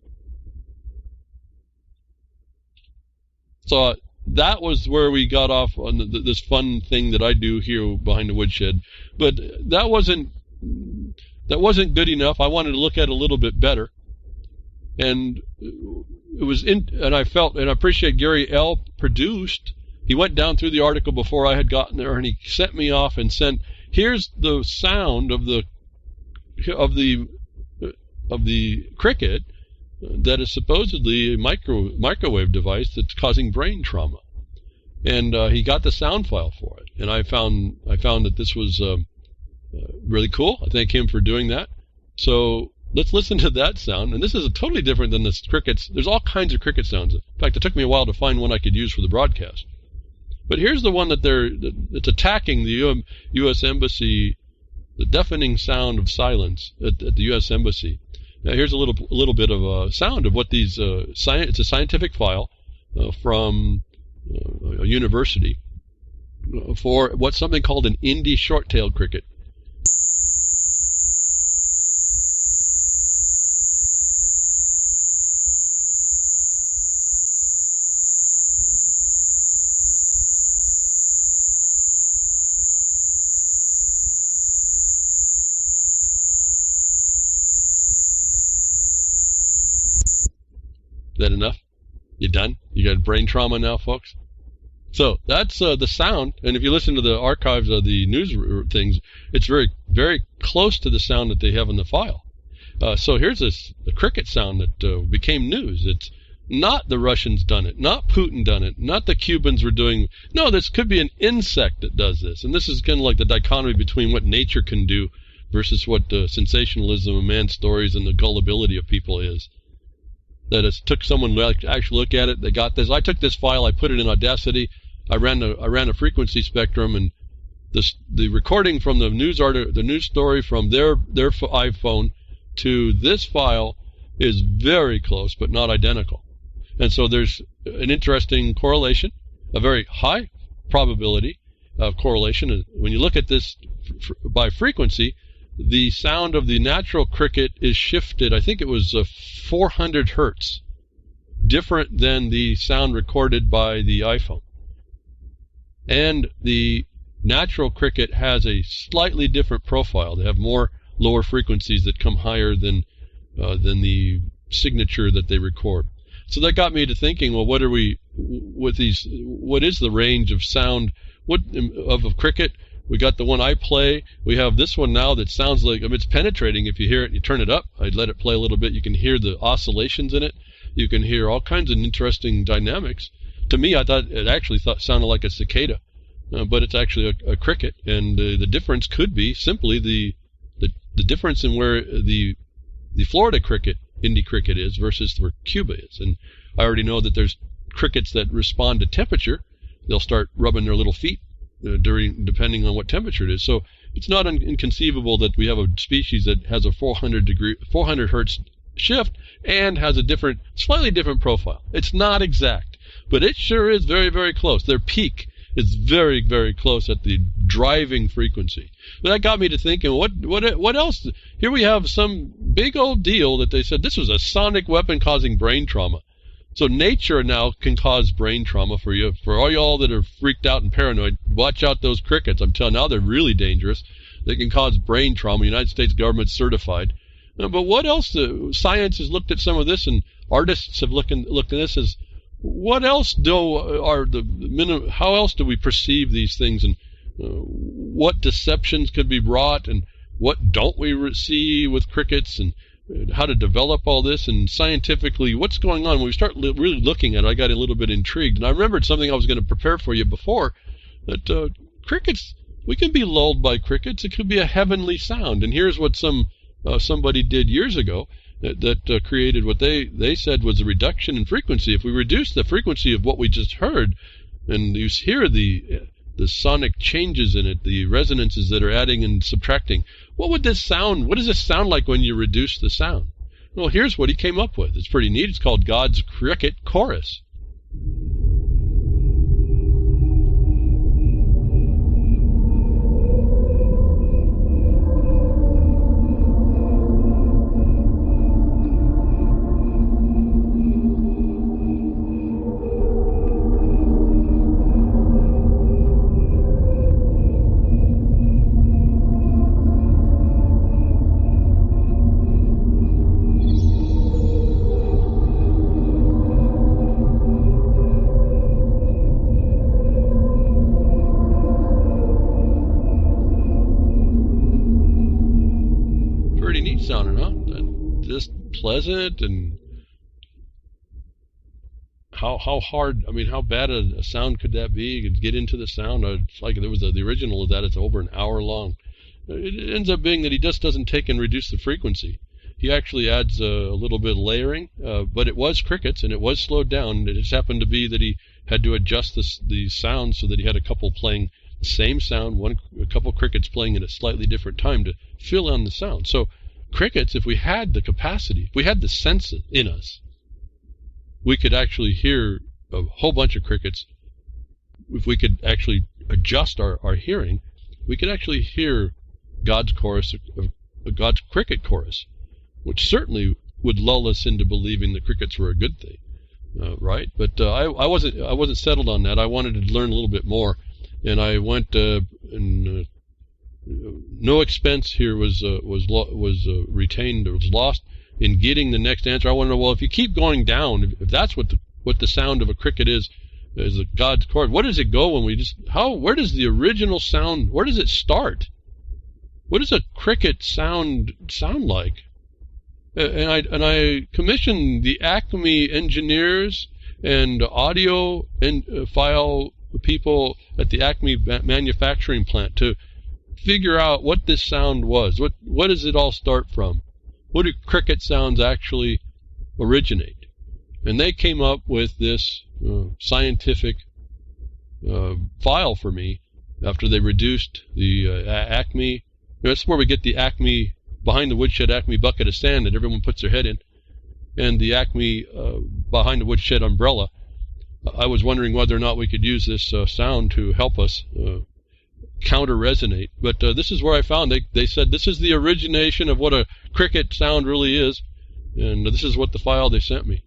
So that was where we got off on this fun thing that I do here behind the woodshed. But that wasn't good enough. I wanted to look at it a little bit better. And I appreciate Gary L. produced. He went down through the article before I had gotten there, and he sent me off and sent, here's the sound of the cricket that is supposedly a microwave device that's causing brain trauma. And he got the sound file for it. And I found that this was really cool. I thank him for doing that. So let's listen to that sound. And this is totally different than the crickets. There's all kinds of cricket sounds. In fact, it took me a while to find one I could use for the broadcast. But here's the one that's attacking the U.S. Embassy, the deafening sound of silence at the U.S. Embassy. Now here's a little bit of a sound of what these it's a scientific file from a university for what's something called an Indie short-tailed cricket. Is that enough? You done? You got brain trauma now, folks? So that's the sound, and if you listen to the archives of the news things, it's very, very close to the sound that they have in the file. So here's a cricket sound that became news. It's not the Russians done it, not Putin done it, not the Cubans were doing. No, this could be an insect that does this. And this is kind of like the dichotomy between what nature can do versus what the sensationalism of man's stories and the gullibility of people is. That it took someone to actually look at it. They got this. I took this file, I put it in Audacity, I ran a frequency spectrum, and the recording from the news story from their iPhone to this file is very close, but not identical. And so there's an interesting correlation, a very high probability of correlation. And when you look at this by frequency, the sound of the natural cricket is shifted. I think it was 400 hertz, different than the sound recorded by the iPhone. And the natural cricket has a slightly different profile. They have more lower frequencies that come higher than the signature that they record. So that got me to thinking, well, what are we with these? What is the range of sound of a cricket? We got the one I play. We have this one now that sounds like, I mean, it's penetrating. If you hear it, you turn it up. I'd let it play a little bit. You can hear the oscillations in it. You can hear all kinds of interesting dynamics. To me, I thought it actually sounded like a cicada, but it's actually a cricket. And the difference could be simply the difference in where the Florida cricket, Indy cricket is versus where Cuba is. And I already know that there's crickets that respond to temperature. They'll start rubbing their little feet depending on what temperature it is. So it's not inconceivable that we have a species that has a 400 hertz shift and has a slightly different profile. It's not exact, but it sure is very, very close. Their peak is very, very close at the driving frequency. But that got me to thinking, what else? Here we have some big old deal that they said this was a sonic weapon causing brain trauma. So nature now can cause brain trauma for you. For all y'all that are freaked out and paranoid, watch out those crickets. I'm telling you, now they're really dangerous. They can cause brain trauma. The United States government's certified. But what else? Science has looked at some of this, and artists have looked at this as, what else how else do we perceive these things, and what deceptions could be brought, and what don't we see with crickets, and how to develop all this, and scientifically what's going on. When we start really looking at it, I got a little bit intrigued, and I remembered something I was going to prepare for you before, that crickets, we can be lulled by crickets. It could be a heavenly sound. And here's what somebody did years ago that created what they said was a reduction in frequency. If we reduce the frequency of what we just heard, and you hear the sonic changes in it, the resonances that are adding and subtracting, what does this sound like when you reduce the sound? Well, here's what he came up with. It's pretty neat. It's called God's Cricket Chorus. Sounding, huh? Just pleasant, and how hard, I mean, how bad a sound could that be? You could get into the sound. It's like there was the original of that. It's over an hour long. It ends up being that he just doesn't take and reduce the frequency. He actually adds a little bit of layering, but it was crickets, and it was slowed down. It just happened to be that he had to adjust the sound so that he had a couple playing the same sound, a couple crickets playing at a slightly different time to fill in the sound. So crickets, if we had the capacity, if we had the sense in us, we could actually hear a whole bunch of crickets. If we could actually adjust our hearing, we could actually hear God's chorus, God's cricket chorus, which certainly would lull us into believing the crickets were a good thing, right? But I wasn't settled on that. I wanted to learn a little bit more, and I went and no expense here was retained or was lost in getting the next answer. I want to know, well, if you keep going down, if that's what the sound of a cricket is, is a God's chord. What does it go when we just, where does the original sound, where does it start? What does a cricket sound like? And I commissioned the Acme engineers and audio and file people at the Acme manufacturing plant to figure out what this sound was. What does it all start from? What do cricket sounds actually originate? And they came up with this scientific file for me after they reduced the Acme. That's where we get the Acme, behind the woodshed Acme bucket of sand that everyone puts their head in, and the Acme behind the woodshed umbrella. I was wondering whether or not we could use this sound to help us counter-resonate. But this is where I found they said this is the origination of what a cricket sound really is, and this is what the file they sent me.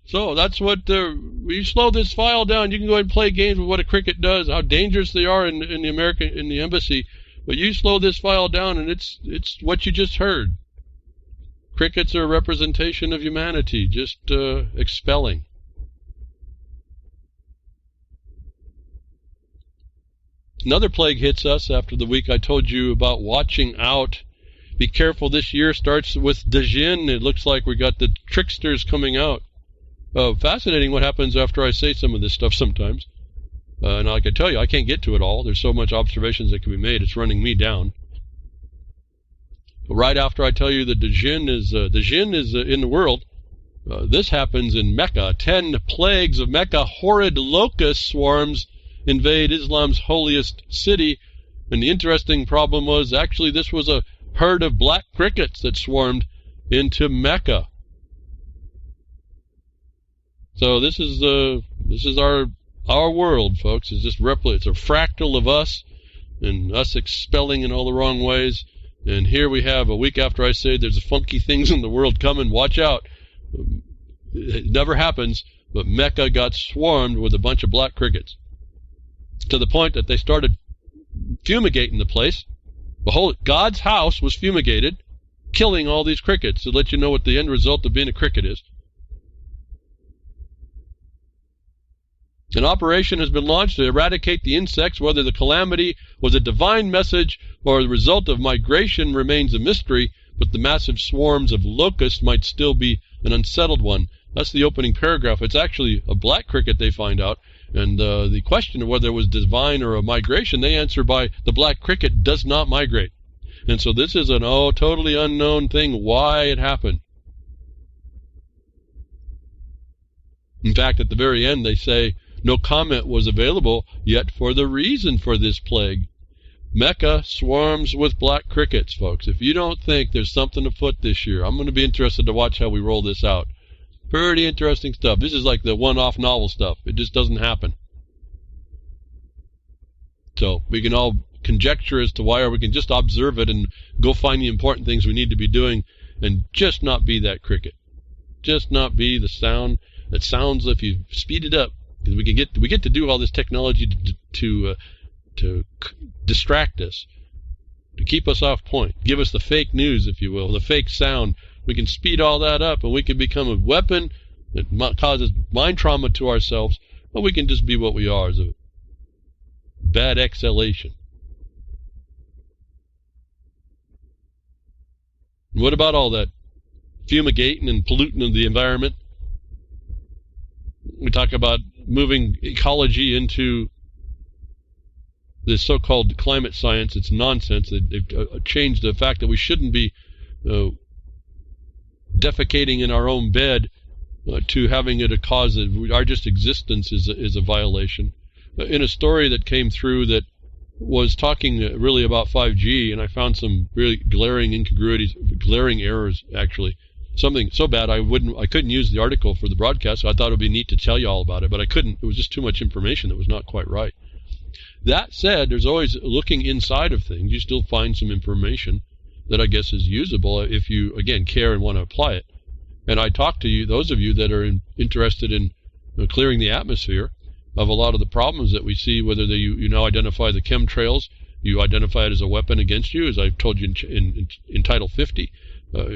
So that's what you slow this file down. You can go ahead and play games with what a cricket does, how dangerous they are in the embassy. But you slow this file down, and it's what you just heard. Crickets are a representation of humanity, just expelling. Another plague hits us after the week I told you about watching out. Be careful, this year starts with Djinn. It looks like we got the tricksters coming out. Fascinating what happens after I say some of this stuff sometimes. And like I tell you, I can't get to it all. There's so much observations that can be made. It's running me down. But right after I tell you that the jinn is in the world, this happens in Mecca. 10 plagues of Mecca. Horrid locust swarms invade Islam's holiest city. And the interesting problem was actually this was a herd of black crickets that swarmed into Mecca. So this is our world, folks. It's just it's a fractal of us and us expelling in all the wrong ways. And here we have a week after I say there's funky things in the world coming. Watch out. It never happens, but Mecca got swarmed with a bunch of black crickets to the point that they started fumigating the place. The whole God's house was fumigated, killing all these crickets to let you know what the end result of being a cricket is. An operation has been launched to eradicate the insects. Whether the calamity was a divine message or the result of migration remains a mystery, but the massive swarms of locusts might still be an unsettled one. That's the opening paragraph. It's actually a black cricket, they find out. And the question of whether it was divine or a migration, they answer by the black cricket does not migrate. And so this is an totally unknown thing, why it happened. In fact, at the very end, they say, no comment was available yet for the reason for this plague. Mecca swarms with black crickets, folks. If you don't think there's something afoot this year, I'm going to be interested to watch how we roll this out. Pretty interesting stuff. This is like the one-off novel stuff. It just doesn't happen. So we can all conjecture as to why, or we can just observe it and go find the important things we need to be doing and just not be that cricket. Just not be the sound that sounds if you speed it up. Because we get to do all this technology to distract us, to keep us off point, give us the fake news, if you will, the fake sound. We can speed all that up, and we can become a weapon that causes mind trauma to ourselves, or we can just be what we are, as a bad exhalation. What about all that fumigating and polluting of the environment? We talk about moving ecology into this so-called climate science. It's nonsense. They've changed the fact that we shouldn't be defecating in our own bed to having it a cause of our just existence is a violation. In a story that came through that was talking really about 5G, and I found some really glaring incongruities, glaring errors actually. something so bad I couldn't use the article for the broadcast, so I thought it would be neat to tell you all about it, but I couldn't. It was just too much information that was not quite right. That said, there's always looking inside of things. You still find some information that I guess is usable if you, again, care and want to apply it. And I talk to you, those of you that are interested in clearing the atmosphere of a lot of the problems that we see, whether you now identify the chemtrails, you identify it as a weapon against you, as I've told you in Title 50,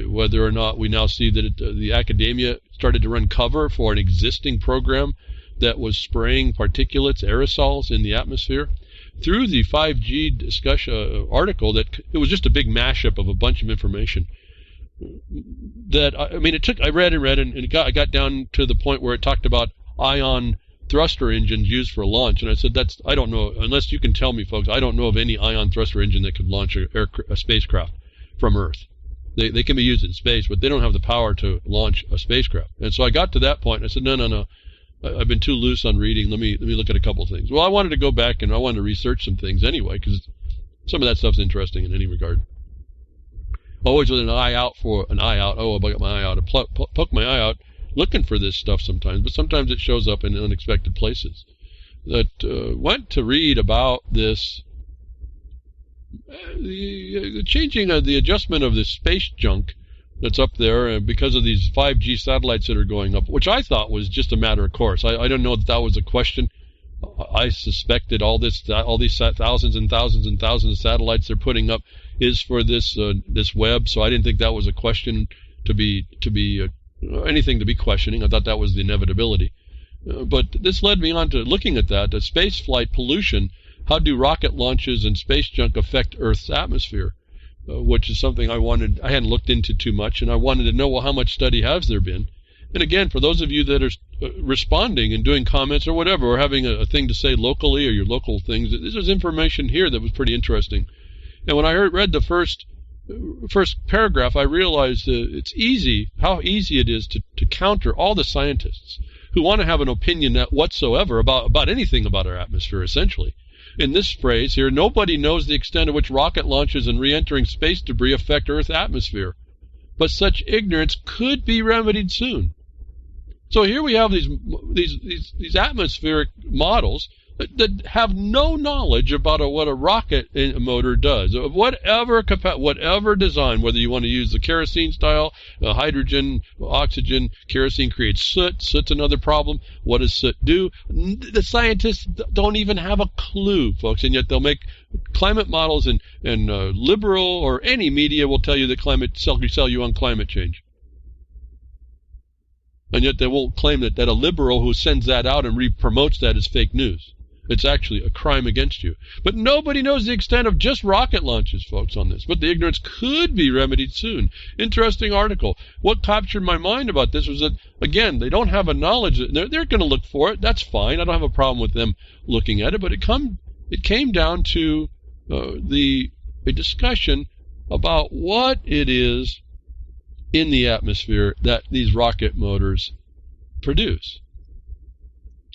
whether or not we now see that the academia started to run cover for an existing program that was spraying particulates, aerosols in the atmosphere. Through the 5G discussion article, that it was just a big mashup of a bunch of information. That I read and I got down to the point where it talked about ion thruster engines used for launch, and I said I don't know, unless you can tell me, folks, I don't know of any ion thruster engine that could launch a spacecraft from Earth. They can be used in space, but they don't have the power to launch a spacecraft. And so I got to that point, and I said, no. I've been too loose on reading. Let me look at a couple of things. Well, I wanted to go back and I wanted to research some things anyway, because some of that stuff's interesting in any regard. Always with an eye out. Oh, I got my eye out. I poke my eye out looking for this stuff sometimes, but sometimes it shows up in unexpected places. That went to read about this, the changing of the adjustment of this space junk that's up there because of these 5G satellites that are going up, which I thought was just a matter of course. I don't know that was a question. I suspected all these thousands and thousands and thousands of satellites they're putting up is for this web, so I didn't think that was a question to be anything to be questioning. I thought that was the inevitability. But this led me on to looking at that spaceflight-pollution. How do rocket launches and space junk affect Earth's atmosphere? Which is something I hadn't looked into too much, and I wanted to know, well, how much study has there been? And again, for those of you that are responding and doing comments or whatever, or having a thing to say locally or your local things, this is information here that was pretty interesting. And when I read the first paragraph, I realized it's how easy it is to counter all the scientists who want to have an opinion whatsoever about anything about our atmosphere, essentially. In this phrase here, nobody knows the extent to which rocket launches and re-entering space debris affect Earth's atmosphere, but such ignorance could be remedied soon. So here we have these atmospheric models that have no knowledge about what a rocket motor does. Whatever design, whether you want to use the kerosene style, hydrogen, oxygen, kerosene creates soot. Soot's another problem. What does soot do? The scientists don't even have a clue, folks, and yet they'll make climate models, and liberal or any media will tell you that sell you on climate change. And yet they won't claim that a liberal who sends that out and re-promotes that is fake news. It's actually a crime against you. But nobody knows the extent of just rocket launches, folks, on this. But the ignorance could be remedied soon. Interesting article. What captured my mind about this was that, again, they don't have a knowledge. They're going to look for it. That's fine. I don't have a problem with them looking at it. But it came down to a discussion about what it is in the atmosphere that these rocket motors produce.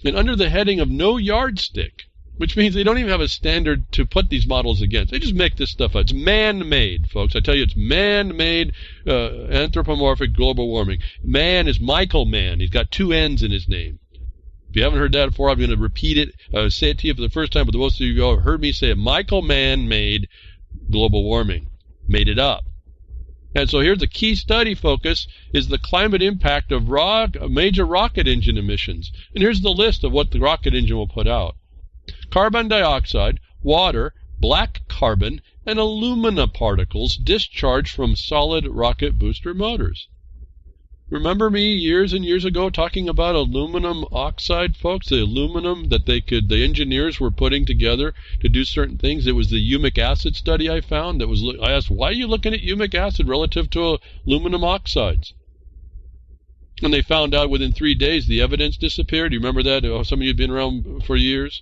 And under the heading of no yardstick, which means they don't even have a standard to put these models against. They just make this stuff up. It's man-made, folks. I tell you, it's man-made anthropomorphic global warming. Man is Michael Mann. He's got 2 N's in his name. If you haven't heard that before, I'm going to repeat it, say it to you for the first time, but the most of you have heard me say it. Michael Mann made global warming. Made it up. And so here's the key study focus is the climate impact of major rocket engine emissions. And here's the list of what the rocket engine will put out. Carbon dioxide, water, black carbon, and alumina particles discharged from solid rocket booster motors. Remember me years and years ago talking about aluminum oxide, folks? The aluminum that the engineers were putting together to do certain things. It was the humic acid study I found. I asked, why are you looking at humic acid relative to aluminum oxides? And they found out within 3 days the evidence disappeared. Do you remember that? Some of you have been around for years.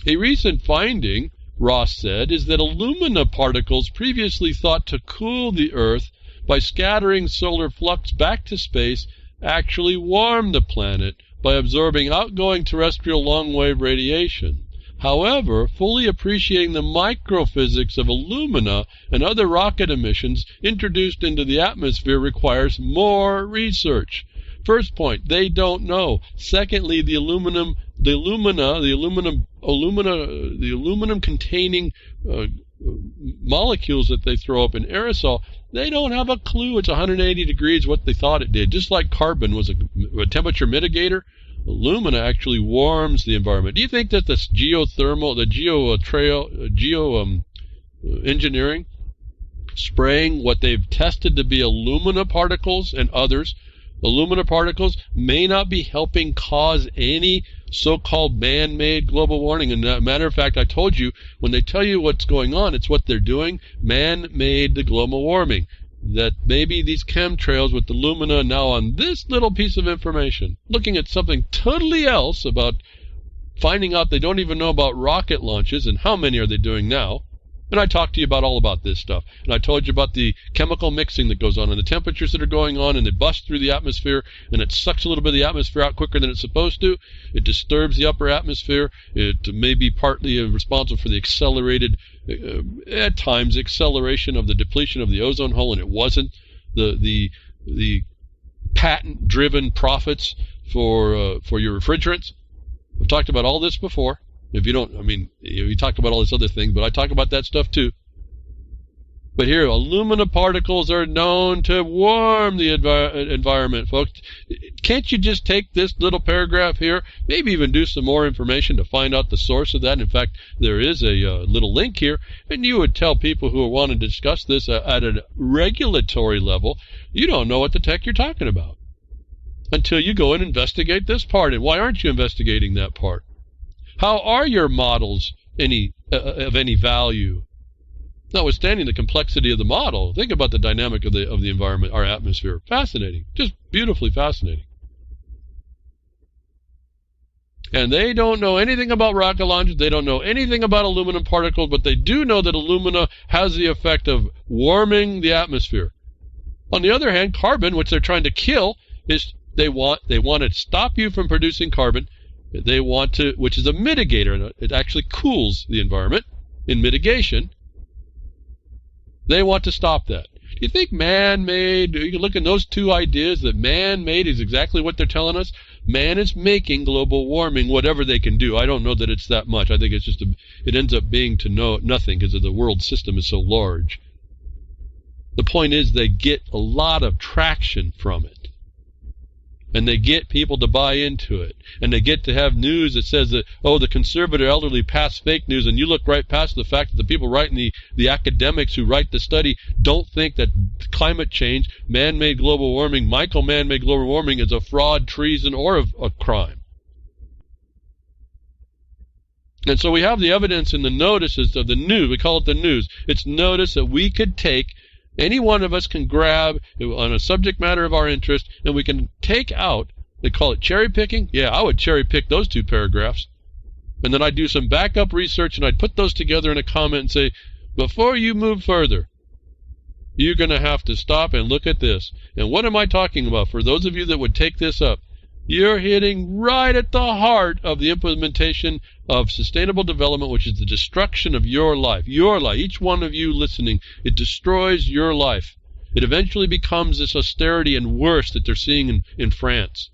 A recent finding, Ross said, is that alumina particles previously thought to cool the Earth by scattering solar flux back to space actually warm the planet by absorbing outgoing terrestrial long-wave radiation. However, fully appreciating the microphysics of alumina and other rocket emissions introduced into the atmosphere requires more research. First point, they don't know. Secondly, the aluminum containing molecules that they throw up in aerosol, they don't have a clue it's 180 degrees what they thought it did. Just like carbon was a temperature mitigator, alumina actually warms the environment. Do you think that this engineering, spraying what they've tested to be alumina particles and others, alumina particles, may not be helping cause any so-called man-made global warming? And as a matter of fact, I told you, when they tell you what's going on, it's what they're doing. Man-made the global warming. That maybe these chemtrails with alumina now on this little piece of information, looking at something totally else about finding out they don't even know about rocket launches and how many are they doing now. And I talked to you about all about this stuff. And I told you about the chemical mixing that goes on and the temperatures that are going on, and they bust through the atmosphere, and it sucks a little bit of the atmosphere out quicker than it's supposed to. It disturbs the upper atmosphere. It may be partly responsible for the accelerated, at times, acceleration of the depletion of the ozone hole, and it wasn't. The patent-driven profits for your refrigerants. I've talked about all this before. If you don't, we talked about all this other thing, but I talk about that stuff too. But here, alumina particles are known to warm the environment, folks. Can't you just take this little paragraph here, maybe even do some more information to find out the source of that? In fact, there is a little link here, and you would tell people who are wanting to discuss this at a regulatory level, you don't know what the heck you're talking about until you go and investigate this part. And why aren't you investigating that part? How are your models of any value? Notwithstanding the complexity of the model, think about the dynamic of the environment, our atmosphere. Fascinating. Just beautifully fascinating. And they don't know anything about rocket launches. They don't know anything about aluminum particles, but they do know that alumina has the effect of warming the atmosphere. On the other hand, carbon, which they're trying to kill, is they want to stop you from producing carbon. They want to, which is a mitigator, and it actually cools the environment in mitigation. They want to stop that. Do you think man-made, you can look at those two ideas, that man-made is exactly what they're telling us? Man is making global warming, whatever they can do. I don't know that it's that much. I think it's just, it ends up being to know nothing because the world system is so large. The point is they get a lot of traction from it. And they get people to buy into it. And they get to have news that says that, oh, the conservative elderly pass fake news, and you look right past the fact that the people writing the academics who write the study don't think that climate change, man-made global warming, man-made global warming is a fraud, treason, or a crime. And so we have the evidence in the notices of the news. We call it the news. It's notice that we could take. Any one of us can grab on a subject matter of our interest, and we can take out, they call it cherry picking. Yeah, I would cherry pick those two paragraphs. And then I'd do some backup research, and I'd put those together in a comment and say, before you move further, you're going to have to stop and look at this. And what am I talking about? For those of you that would take this up, you're hitting right at the heart of the implementation of sustainable development, which is the destruction of your life. Your life. Each one of you listening, it destroys your life. It eventually becomes this austerity and worse that they're seeing in France.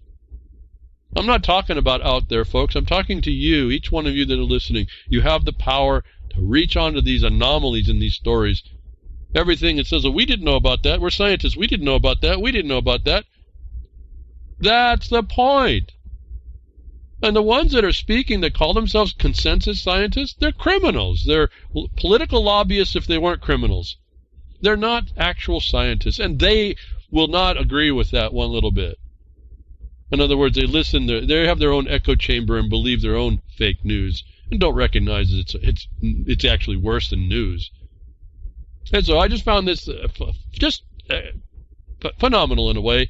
I'm not talking about out there, folks. I'm talking to you, each one of you that are listening. You have the power to reach onto these anomalies in these stories. Everything that says, oh, we didn't know about that. We're scientists. We didn't know about that. We didn't know about that. That's the point. And the ones that are speaking that call themselves consensus scientists, they're criminals. They're political lobbyists if they weren't criminals. They're not actual scientists, and they will not agree with that one little bit. In other words, they listen, they have their own echo chamber and believe their own fake news and don't recognize it's actually worse than news. And so I just found this phenomenal in a way.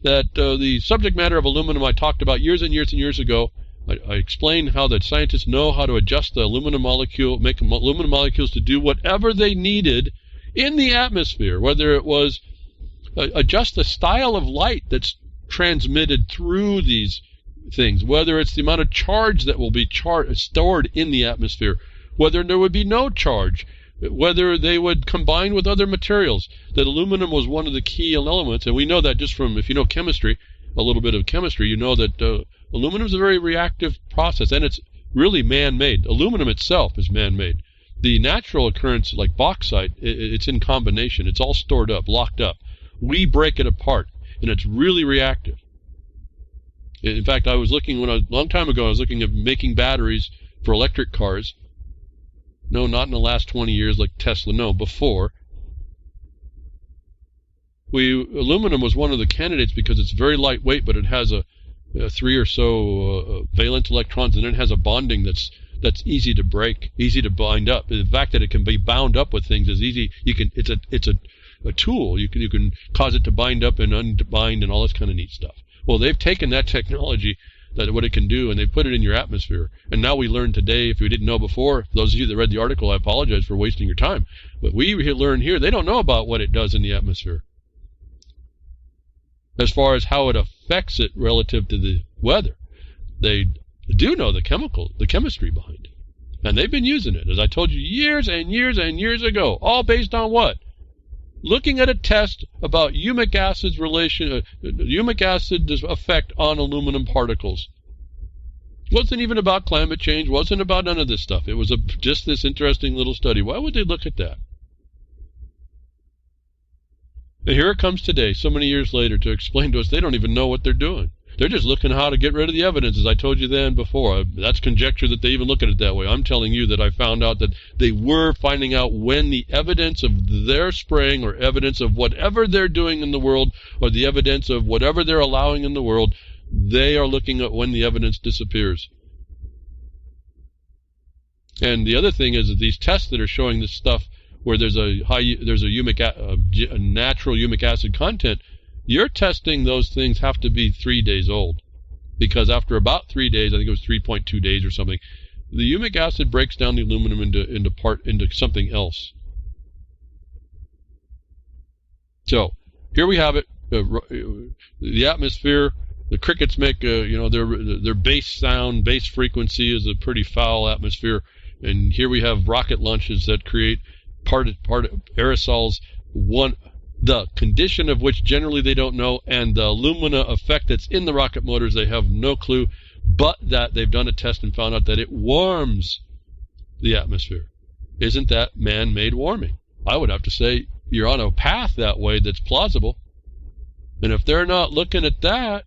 That the subject matter of aluminum I talked about years and years and years ago. I explained how the scientists know how to adjust the aluminum molecule, make aluminum molecules to do whatever they needed in the atmosphere, whether it was adjust the style of light that's transmitted through these things, whether it's the amount of charge that will be stored in the atmosphere, whether there would be no charge, whether they would combine with other materials. That aluminum was one of the key elements, and we know that just from, if you know chemistry, a little bit of chemistry, you know that aluminum is a very reactive process, and it's really man-made. Aluminum itself is man-made. The natural occurrence, like bauxite, it's in combination. It's all stored up, locked up. We break it apart, and it's really reactive. In fact, I was looking, a long time ago, I was looking at making batteries for electric cars. No, not in the last 20 years like Tesla, no, before. Aluminum was one of the candidates because it's very lightweight, but it has a 3 or so valent electrons, and then it has a bonding that's easy to break, easy to bind up. The fact that it can be bound up with things is easy. It's a tool. You can cause it to bind up and unbind and all this kind of neat stuff. Well, they've taken that technology, that what it can do, and they put it in your atmosphere. And now we learn today, if we didn't know before, those of you that read the article, I apologize for wasting your time. But we learn here, they don't know about what it does in the atmosphere, as far as how it affects it relative to the weather. They do know the chemistry behind it. And they've been using it, as I told you, years and years and years ago, all based on what? Looking at a test about humic acid's humic acid's effect on aluminum particles. Wasn't even about climate change, wasn't about none of this stuff. It was just this interesting little study. Why would they look at that? And here it comes today, so many years later, to explain to us they don't even know what they're doing. They're just looking how to get rid of the evidence, as I told you then before. That's conjecture that they even look at it that way. I'm telling you that I found out that they were finding out when the evidence of their spraying, or evidence of whatever they're doing in the world, or the evidence of whatever they're allowing in the world, they are looking at when the evidence disappears. And the other thing is that these tests that are showing this stuff where there's a natural humic acid content, you're testing those things have to be 3 days old, because after about 3 days, I think it was 3.2 days or something, the humic acid breaks down the aluminum into something else. So here we have it. The atmosphere, the crickets make their bass sound, bass frequency is a pretty foul atmosphere, and here we have rocket launches that create part of aerosols, the condition of which generally they don't know, and the alumina effect that's in the rocket motors they have no clue, but that they've done a test and found out that it warms the atmosphere. Isn't that man-made warming? I would have to say you're on a path that way that's plausible. And if they're not looking at that,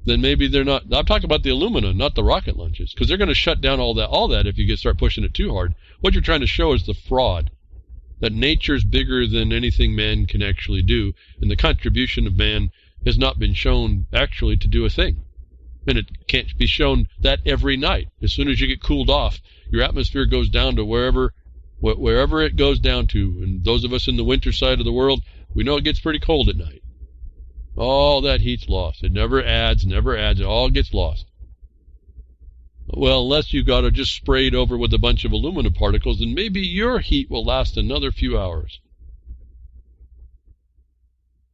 then maybe they're not. I'm talking about the alumina, not the rocket launches, because they're going to shut down all that if you start pushing it too hard. What you're trying to show is the fraud, that nature's bigger than anything man can actually do, and the contribution of man has not been shown actually to do a thing. And it can't be shown that every night. As soon as you get cooled off, your atmosphere goes down to wherever it goes down to. And those of us in the winter side of the world, we know it gets pretty cold at night. All that heat's lost. It never adds. It all gets lost. Well, unless you got to just spray it over with a bunch of aluminum particles, then maybe your heat will last another few hours.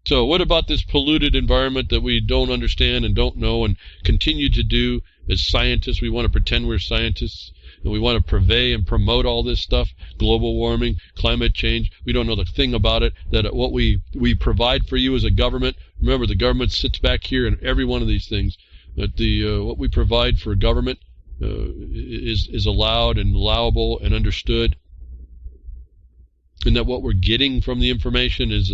So what about this polluted environment that we don't understand and don't know and continue to do as scientists? We want to pretend we're scientists, and we want to purvey and promote all this stuff, global warming, climate change. We don't know the thing about it, that what we provide for you as a government, remember the government sits back here in every one of these things, that what we provide for government is allowed and allowable and understood, and that what we're getting from the information is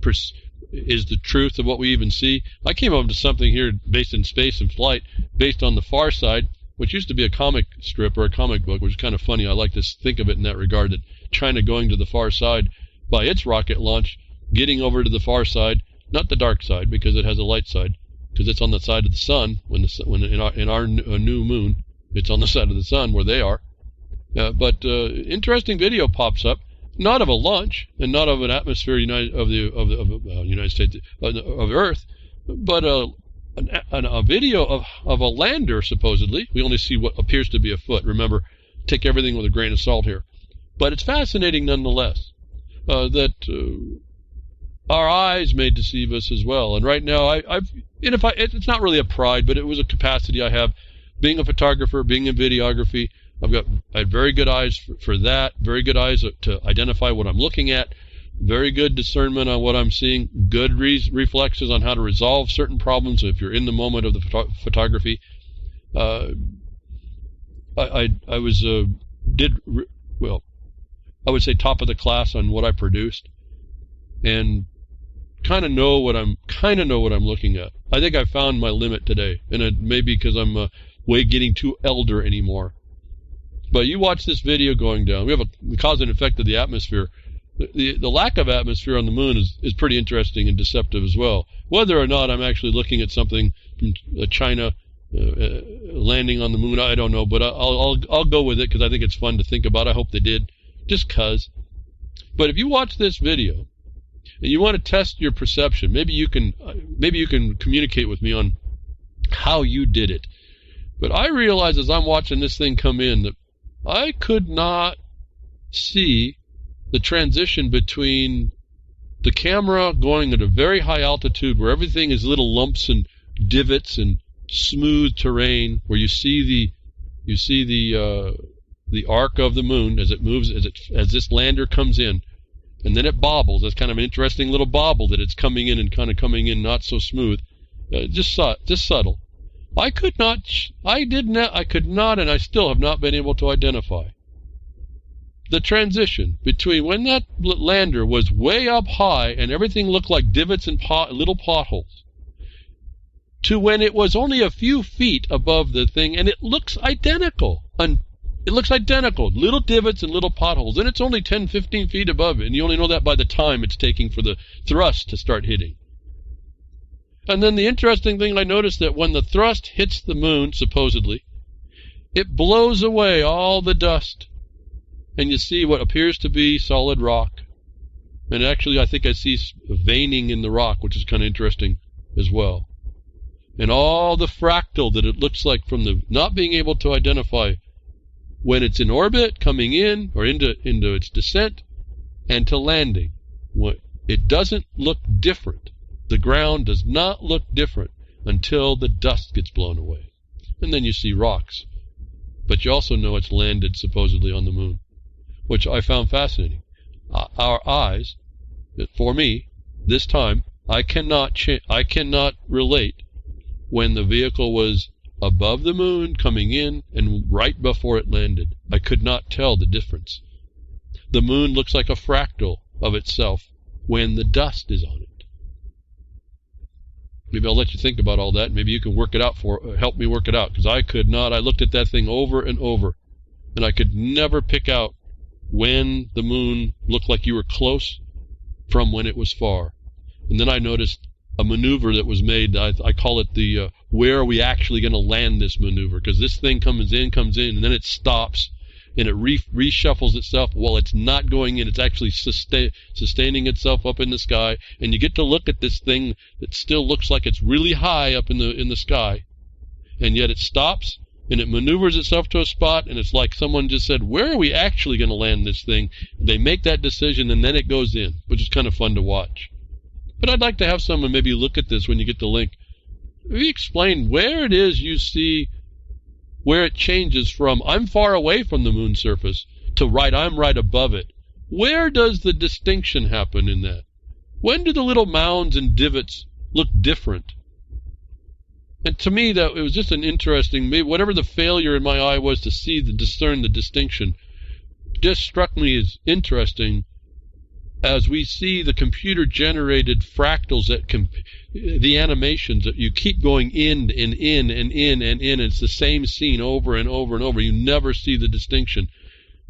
the truth of what we even see. I came up with something here based in space and flight, based on The Far Side, which used to be a comic strip or a comic book, which is kind of funny. I like to think of it in that regard, that China going to the far side by its rocket launch, getting over to the far side, not the dark side because it has a light side, because it's on the side of the sun. When in our new moon, it's on the side of the sun where they are. But interesting video pops up, not of a launch and not of an atmosphere of the United States of Earth, but a video of a lander, supposedly. We only see what appears to be a foot. Remember, take everything with a grain of salt here. But it's fascinating nonetheless that our eyes may deceive us as well. And right now, it's not really a pride, but it was a capacity I have. Being a photographer, being in videography, I had very good eyes for that, very good eyes to identify what I'm looking at, very good discernment on what I'm seeing, good reflexes on how to resolve certain problems if you're in the moment of the photography. I would say top of the class on what I produced, and kind of know what I'm looking at. I think I found my limit today, and it may be because I'm getting too elder anymore. But you watch this video going down. We have the cause and effect of the atmosphere. The lack of atmosphere on the moon is pretty interesting and deceptive as well. Whether or not I'm actually looking at something from China landing on the moon, I don't know. But I'll go with it because I think it's fun to think about. I hope they did, just cause. But if you watch this video and you want to test your perception, maybe you can communicate with me on how you did it. But I realize as I'm watching this thing come in that I could not see the transition between the camera going at a very high altitude where everything is little lumps and divots and smooth terrain, where you see the arc of the moon as it moves, as this lander comes in, and then it bobbles. That's kind of an interesting little bobble that it's coming in and kind of coming in not so smooth, just subtle. I could not, and I still have not been able to identify the transition between when that lander was way up high and everything looked like divots and little potholes, to when it was only a few feet above the thing and it looks identical. Little divots and little potholes, and it's only 10, 15 feet above it, and you only know that by the time it's taking for the thrust to start hitting. And then the interesting thing I noticed that when the thrust hits the moon, supposedly, it blows away all the dust, and you see what appears to be solid rock. And actually, I think I see veining in the rock, which is kind of interesting as well. And all the fractal that it looks like from the not being able to identify when it's in orbit, coming in, or into its descent, and to landing. It doesn't look different. The ground does not look different until the dust gets blown away. And then you see rocks. But you also know it's landed supposedly on the moon, which I found fascinating. Our eyes, for me, this time, I cannot relate when the vehicle was above the moon, coming in, and right before it landed. I could not tell the difference. The moon looks like a fractal of itself when the dust is on it. Maybe I'll let you think about all that. Maybe you can help me work it out, because I could not. I looked at that thing over and over, and I could never pick out when the moon looked like you were close from when it was far. And then I noticed a maneuver that was made. I call it the where are we actually going to land this maneuver, because this thing comes in, and then it stops, and it reshuffles itself. Well, it's not going in. It's actually sustaining itself up in the sky, and you get to look at this thing that still looks like it's really high up in the sky, and yet it stops, and it maneuvers itself to a spot, and it's like someone just said, where are we actually going to land this thing? They make that decision, and then it goes in, which is kind of fun to watch. But I'd like to have someone maybe look at this when you get the link. Maybe explain where it is you see where it changes from I'm far away from the moon surface to I'm right above it. Where does the distinction happen in that? When do the little mounds and divots look different? And to me, that it was just an interesting, maybe whatever the failure in my eye was to discern the distinction, just struck me as interesting as we see the computer-generated fractals the animations that you keep going in and in and in and in. It's the same scene over and over and over. You never see the distinction.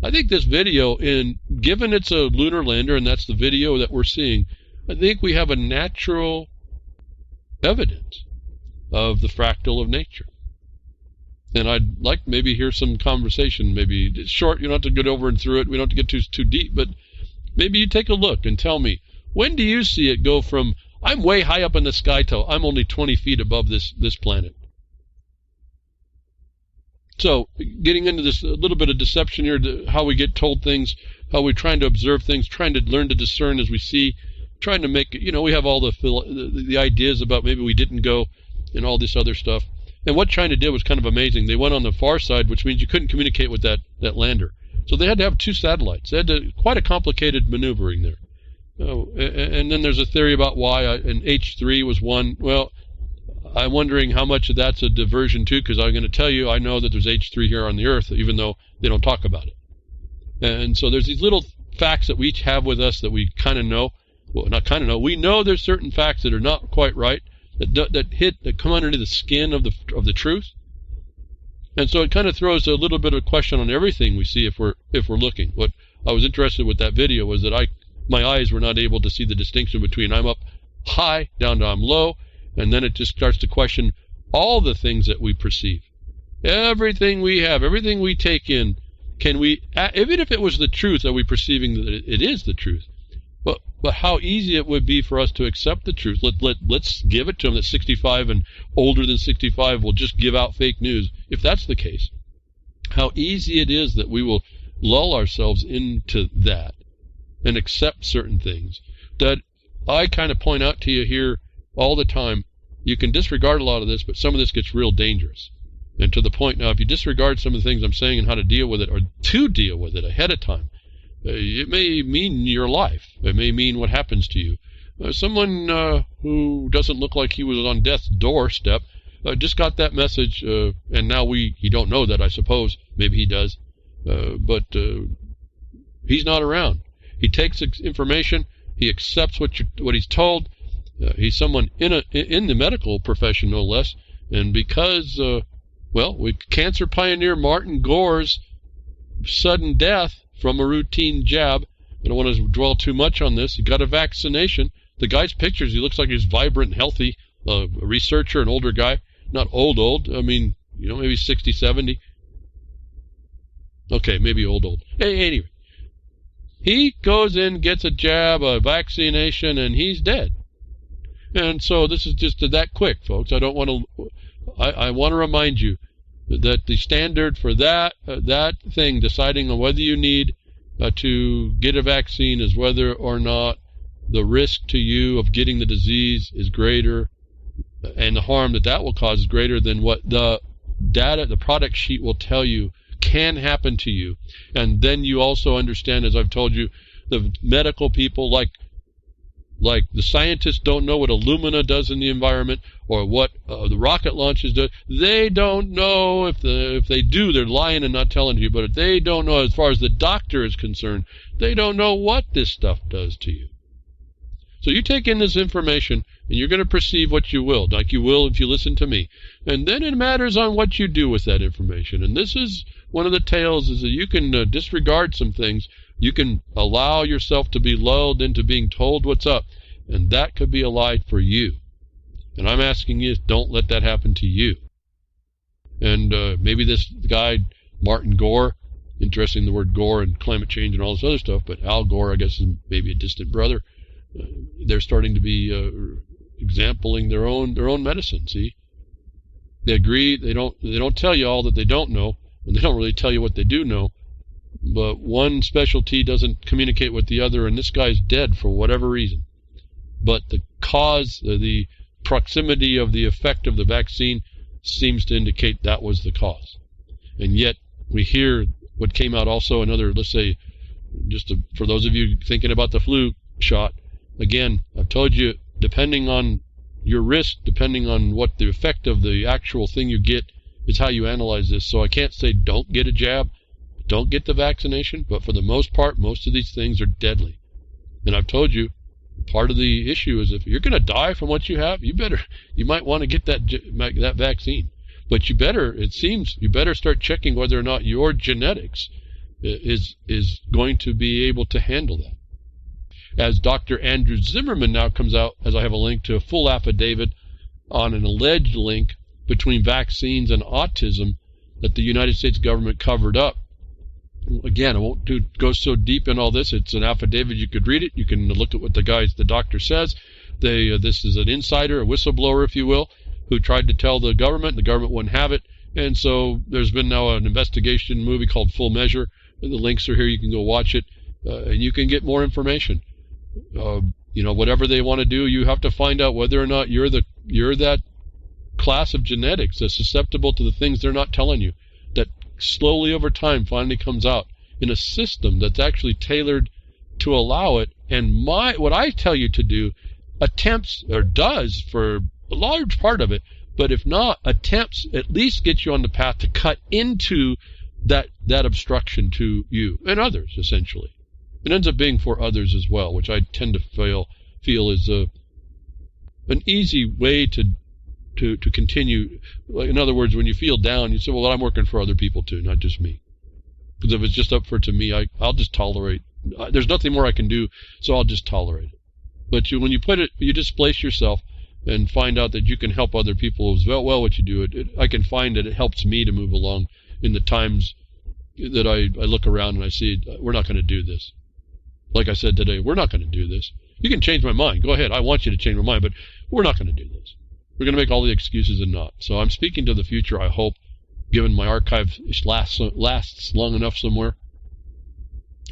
I think this video, given it's a lunar lander and that's the video that we're seeing, I think we have a natural evidence of the fractal of nature. And I'd like maybe hear some conversation. Maybe it's short. You don't have to get over and through it. We don't have to get too deep, but maybe you take a look and tell me, when do you see it go from I'm way high up in the sky to I'm only 20 feet above this planet? So, getting into this a little bit of deception here, how we get told things, how we're trying to observe things, trying to learn to discern as we see trying to make, we have all the ideas about maybe we didn't go and all this other stuff. And what China did was kind of amazing. They went on the far side, which means you couldn't communicate with that lander. So they had to have 2 satellites. They had quite a complicated maneuvering there. And then there's a theory about why, and H3 was one. Well, I'm wondering how much of that's a diversion too, because I'm going to tell you, I know that there's H3 here on the Earth, even though they don't talk about it. And so there's these little facts that we each have with us that we kind of know. Well, not kind of know. We know there's certain facts that are not quite right, that come under the skin of the truth. And so it kind of throws a little bit of a question on everything we see if we're looking. What I was interested with that video was that my eyes were not able to see the distinction between I'm up high down to I'm low, and then it just starts to question all the things that we perceive. Everything we have, everything we take in, can we, even if it was the truth, are we perceiving that it is the truth? But how easy it would be for us to accept the truth. Let's give it to them that 65 and older than 65 will just give out fake news. If that's the case, how easy it is that we will lull ourselves into that and accept certain things that I kind of point out to you here all the time. You can disregard a lot of this, but some of this gets real dangerous. And to the point now, if you disregard some of the things I'm saying and how to deal with it, or to deal with it ahead of time, it may mean your life. It may mean what happens to you. Someone who doesn't look like he was on death's doorstep just got that message, and now he don't know that, I suppose. Maybe he does. But he's not around. He takes information. He accepts what he's told. He's someone in the medical profession, no less. And because, cancer pioneer martin-gore's sudden death from a routine jab. I don't want to dwell too much on this. He got a vaccination. The guy's pictures, he looks like he's vibrant and healthy. A researcher, an older guy. Not old. I mean, maybe 60, 70. Okay, maybe old. Anyway. He goes in, gets a jab, a vaccination, and he's dead. And so this is just that quick, folks. I don't want to... I want to remind you that the standard for that thing, deciding on whether you need to get a vaccine, is whether or not the risk to you of getting the disease is greater, and the harm that will cause is greater than what the product sheet will tell you can happen to you. And then you also understand, as I've told you, the medical people, like the scientists don't know what Illumina does in the environment, or what the rocket launches do. They don't know. If they do, they're lying and not telling you. But if they don't know, as far as the doctor is concerned, they don't know what this stuff does to you. So you take in this information, and you're going to perceive what you will, like you will if you listen to me. And then it matters on what you do with that information. And this is one of the tales, is that you can disregard some things. You can allow yourself to be lulled into being told what's up, and that could be a lie for you. And I'm asking you, don't let that happen to you. And maybe this guy, Martin-Gore, interesting the word Gore and climate change and all this other stuff, but Al Gore, I guess, is maybe a distant brother. They're starting to be exampling their own medicine. See, they agree. They don't tell you all that they don't know, and they don't really tell you what they do know. But one specialty doesn't communicate with the other, and this guy's dead for whatever reason. But the cause, the proximity of the effect of the vaccine seems to indicate that was the cause. And yet we hear what came out also, another, let's say, for those of you thinking about the flu shot, again, I've told you, depending on your risk, depending on what the effect of the actual thing you get, is how you analyze this. So I can't say don't get a jab, don't get the vaccination, but for the most part, most of these things are deadly. And I've told you, part of the issue is if you're going to die from what you have, you might want to get that vaccine. But you better start checking whether or not your genetics is going to be able to handle that. As Dr. Andrew Zimmerman now comes out, as I have a link to a full affidavit on an alleged link between vaccines and autism that the United States government covered up. Again, I won't go so deep in all this. It's an affidavit. You could read it. You can look at what the doctor says. This is an insider, a whistleblower, if you will, who tried to tell the government. The government wouldn't have it. And so there's been now an investigation movie called Full Measure. The links are here. You can go watch it, and you can get more information. whatever they want to do, you have to find out whether or not you're that class of genetics that's susceptible to the things they're not telling you, that slowly over time finally comes out in a system that's actually tailored to allow it. And what I tell you to do attempts, or does for a large part of it, but if not, attempts at least get you on the path to cut into that obstruction to you and others, essentially. It ends up being for others as well, which I tend to feel is an easy way to continue. In other words, when you feel down, you say, well, I'm working for other people too, not just me. Because if it's just up for to me, I'll just tolerate. There's nothing more I can do, so I'll just tolerate it. But when you displace yourself and find out that you can help other people as well what you do, I can find that it helps me to move along in the times that I look around and I see, we're not going to do this. Like I said today, we're not going to do this. You can change my mind. Go ahead. I want you to change my mind, but we're not going to do this. We're going to make all the excuses and not. So I'm speaking to the future, I hope, given my archive lasts long enough somewhere.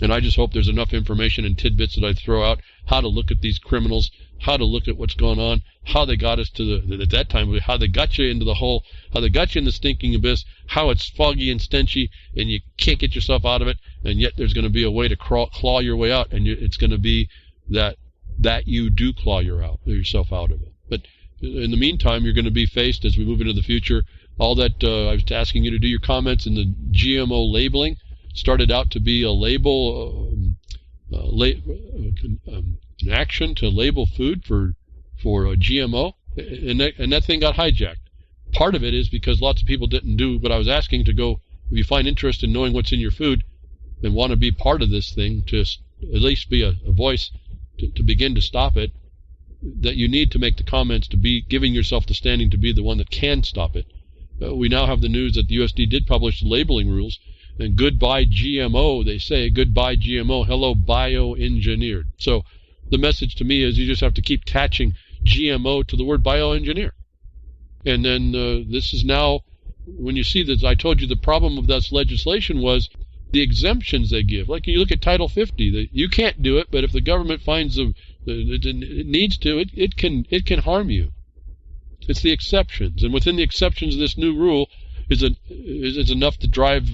And I just hope there's enough information and tidbits that I throw out, how to look at these criminals, how to look at what's going on, how they got us to at that time, how they got you into the hole, how they got you in the stinking abyss, how it's foggy and stenchy, and you can't get yourself out of it, and yet there's going to be a way to claw your way out, and it's going to be that you do claw yourself out of it. But in the meantime, you're going to be faced, as we move into the future, all that I was asking you to do your comments in the GMO labeling. Started out to be a label, an action to label food for a GMO, and that thing got hijacked. Part of it is because lots of people didn't do what I was asking to go. If you find interest in knowing what's in your food and want to be part of this thing, to at least be a voice to begin to stop it, that you need to make the comments to be giving yourself the standing to be the one that can stop it. We now have the news that the USD did publish the labeling rules. And goodbye GMO, they say. Goodbye GMO. Hello bioengineered. So the message to me is you just have to keep attaching GMO to the word bioengineer. And then this is now, when you see this, I told you the problem of this legislation was the exemptions they give. Like you look at Title 50, you can't do it, but if the government finds it needs to, it can harm you. It's the exceptions. And within the exceptions of this new rule, is enough to drive,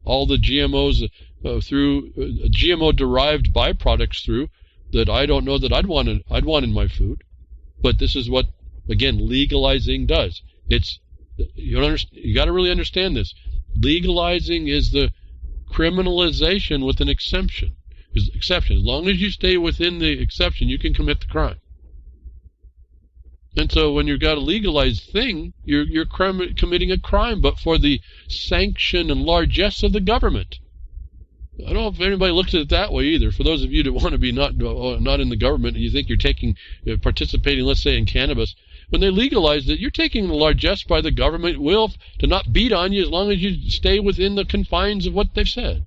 all the GMOs through, GMO-derived byproducts through, that I don't know that I'd want in my food. But this is what, again, legalizing does. You got to really understand this. Legalizing is the criminalization with an exception. As long as you stay within the exception, you can commit the crime. And so when you've got a legalized thing, you're committing a crime, but for the sanction and largesse of the government. I don't know if anybody looks at it that way either. For those of you that want to be not in the government and you think you're participating, let's say, in cannabis, when they legalized it, you're taking the largesse by the government will to not beat on you as long as you stay within the confines of what they've said.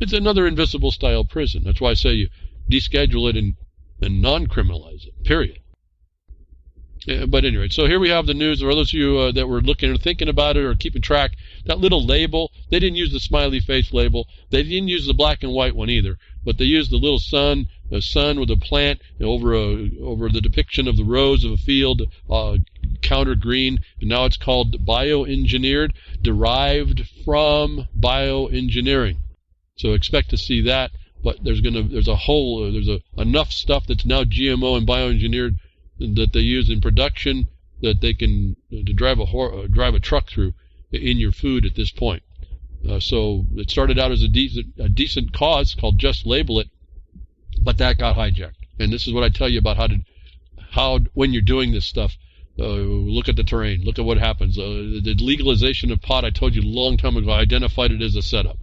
It's another invisible style prison. That's why I say you deschedule it and non-criminalize it, period. But anyway, so here we have the news. For those of you that were looking or thinking about it or keeping track, that little label, they didn't use the smiley face label. They didn't use the black and white one either, but they used the little sun with a plant over the depiction of the rows of a field, counter green, and now it's called bioengineered, derived from bioengineering. So expect to see that, but there's enough stuff that's now GMO and bioengineered that they use in production that they can to drive a truck through in your food at this point. So it started out as a decent cause called Just Label It, but that got hijacked. And this is what I tell you about how when you're doing this stuff, look at the terrain, look at what happens. The legalization of pot, I told you a long time ago, I identified it as a setup.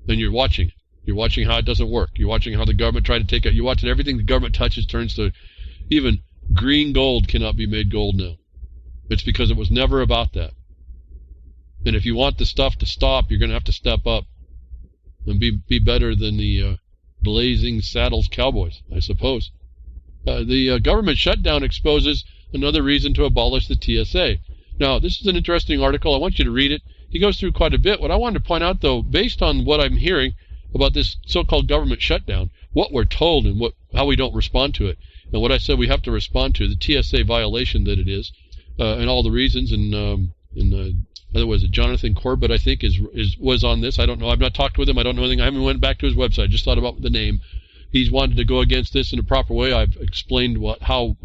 And you're watching it. You're watching how it doesn't work. You're watching how the government tried to take it. You're watching everything the government touches turns to even green gold cannot be made gold now. It's because it was never about that. And if you want the stuff to stop, you're going to have to step up and be better than the blazing saddles cowboys, I suppose. The government shutdown exposes another reason to abolish the TSA. Now, this is an interesting article. I want you to read it. He goes through quite a bit. What I wanted to point out, though, based on what I'm hearing about this so-called government shutdown, what we're told and what how we don't respond to it. And what I said we have to respond to, the TSA violation that it is, and all the reasons, and otherwise Jonathan Corbett, I think, was on this. I don't know. I've not talked with him. I don't know anything. I haven't went back to his website. I just thought about the name. He's wanted to go against this in a proper way. I've explained how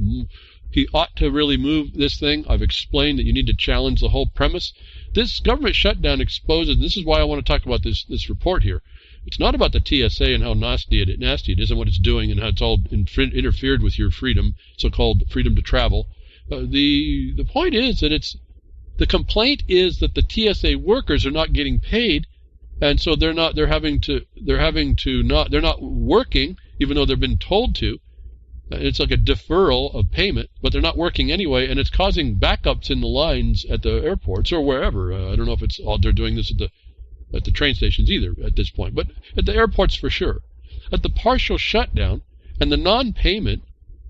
he ought to really move this thing. I've explained that you need to challenge the whole premise. This government shutdown exposes, and this is why I want to talk about this report here. It's not about the TSA and how nasty it is and what it's doing and how it's all interfered with your freedom, so-called freedom to travel. The point is that the complaint is that the TSA workers are not getting paid, and so they're not working, even though they've been told to. It's like a deferral of payment, but they're not working anyway, and it's causing backups in the lines at the airports or wherever. I don't know if it's all they're doing this at the train stations either at this point, but at the airports for sure. At the partial shutdown and the non-payment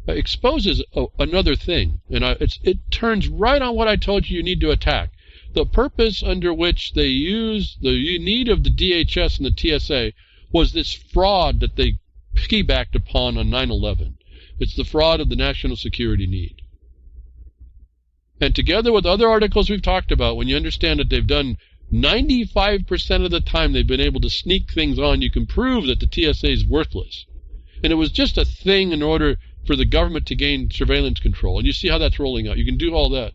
exposes another thing, and it turns right on what I told you need to attack. The purpose under which they use the need of the DHS and the TSA was this fraud that they piggybacked upon on 9/11. It's the fraud of the national security need. And together with other articles we've talked about, when you understand that they've done 95% of the time they've been able to sneak things on, you can prove that the TSA is worthless. And it was just a thing in order for the government to gain surveillance control. And you see how that's rolling out. You can do all that.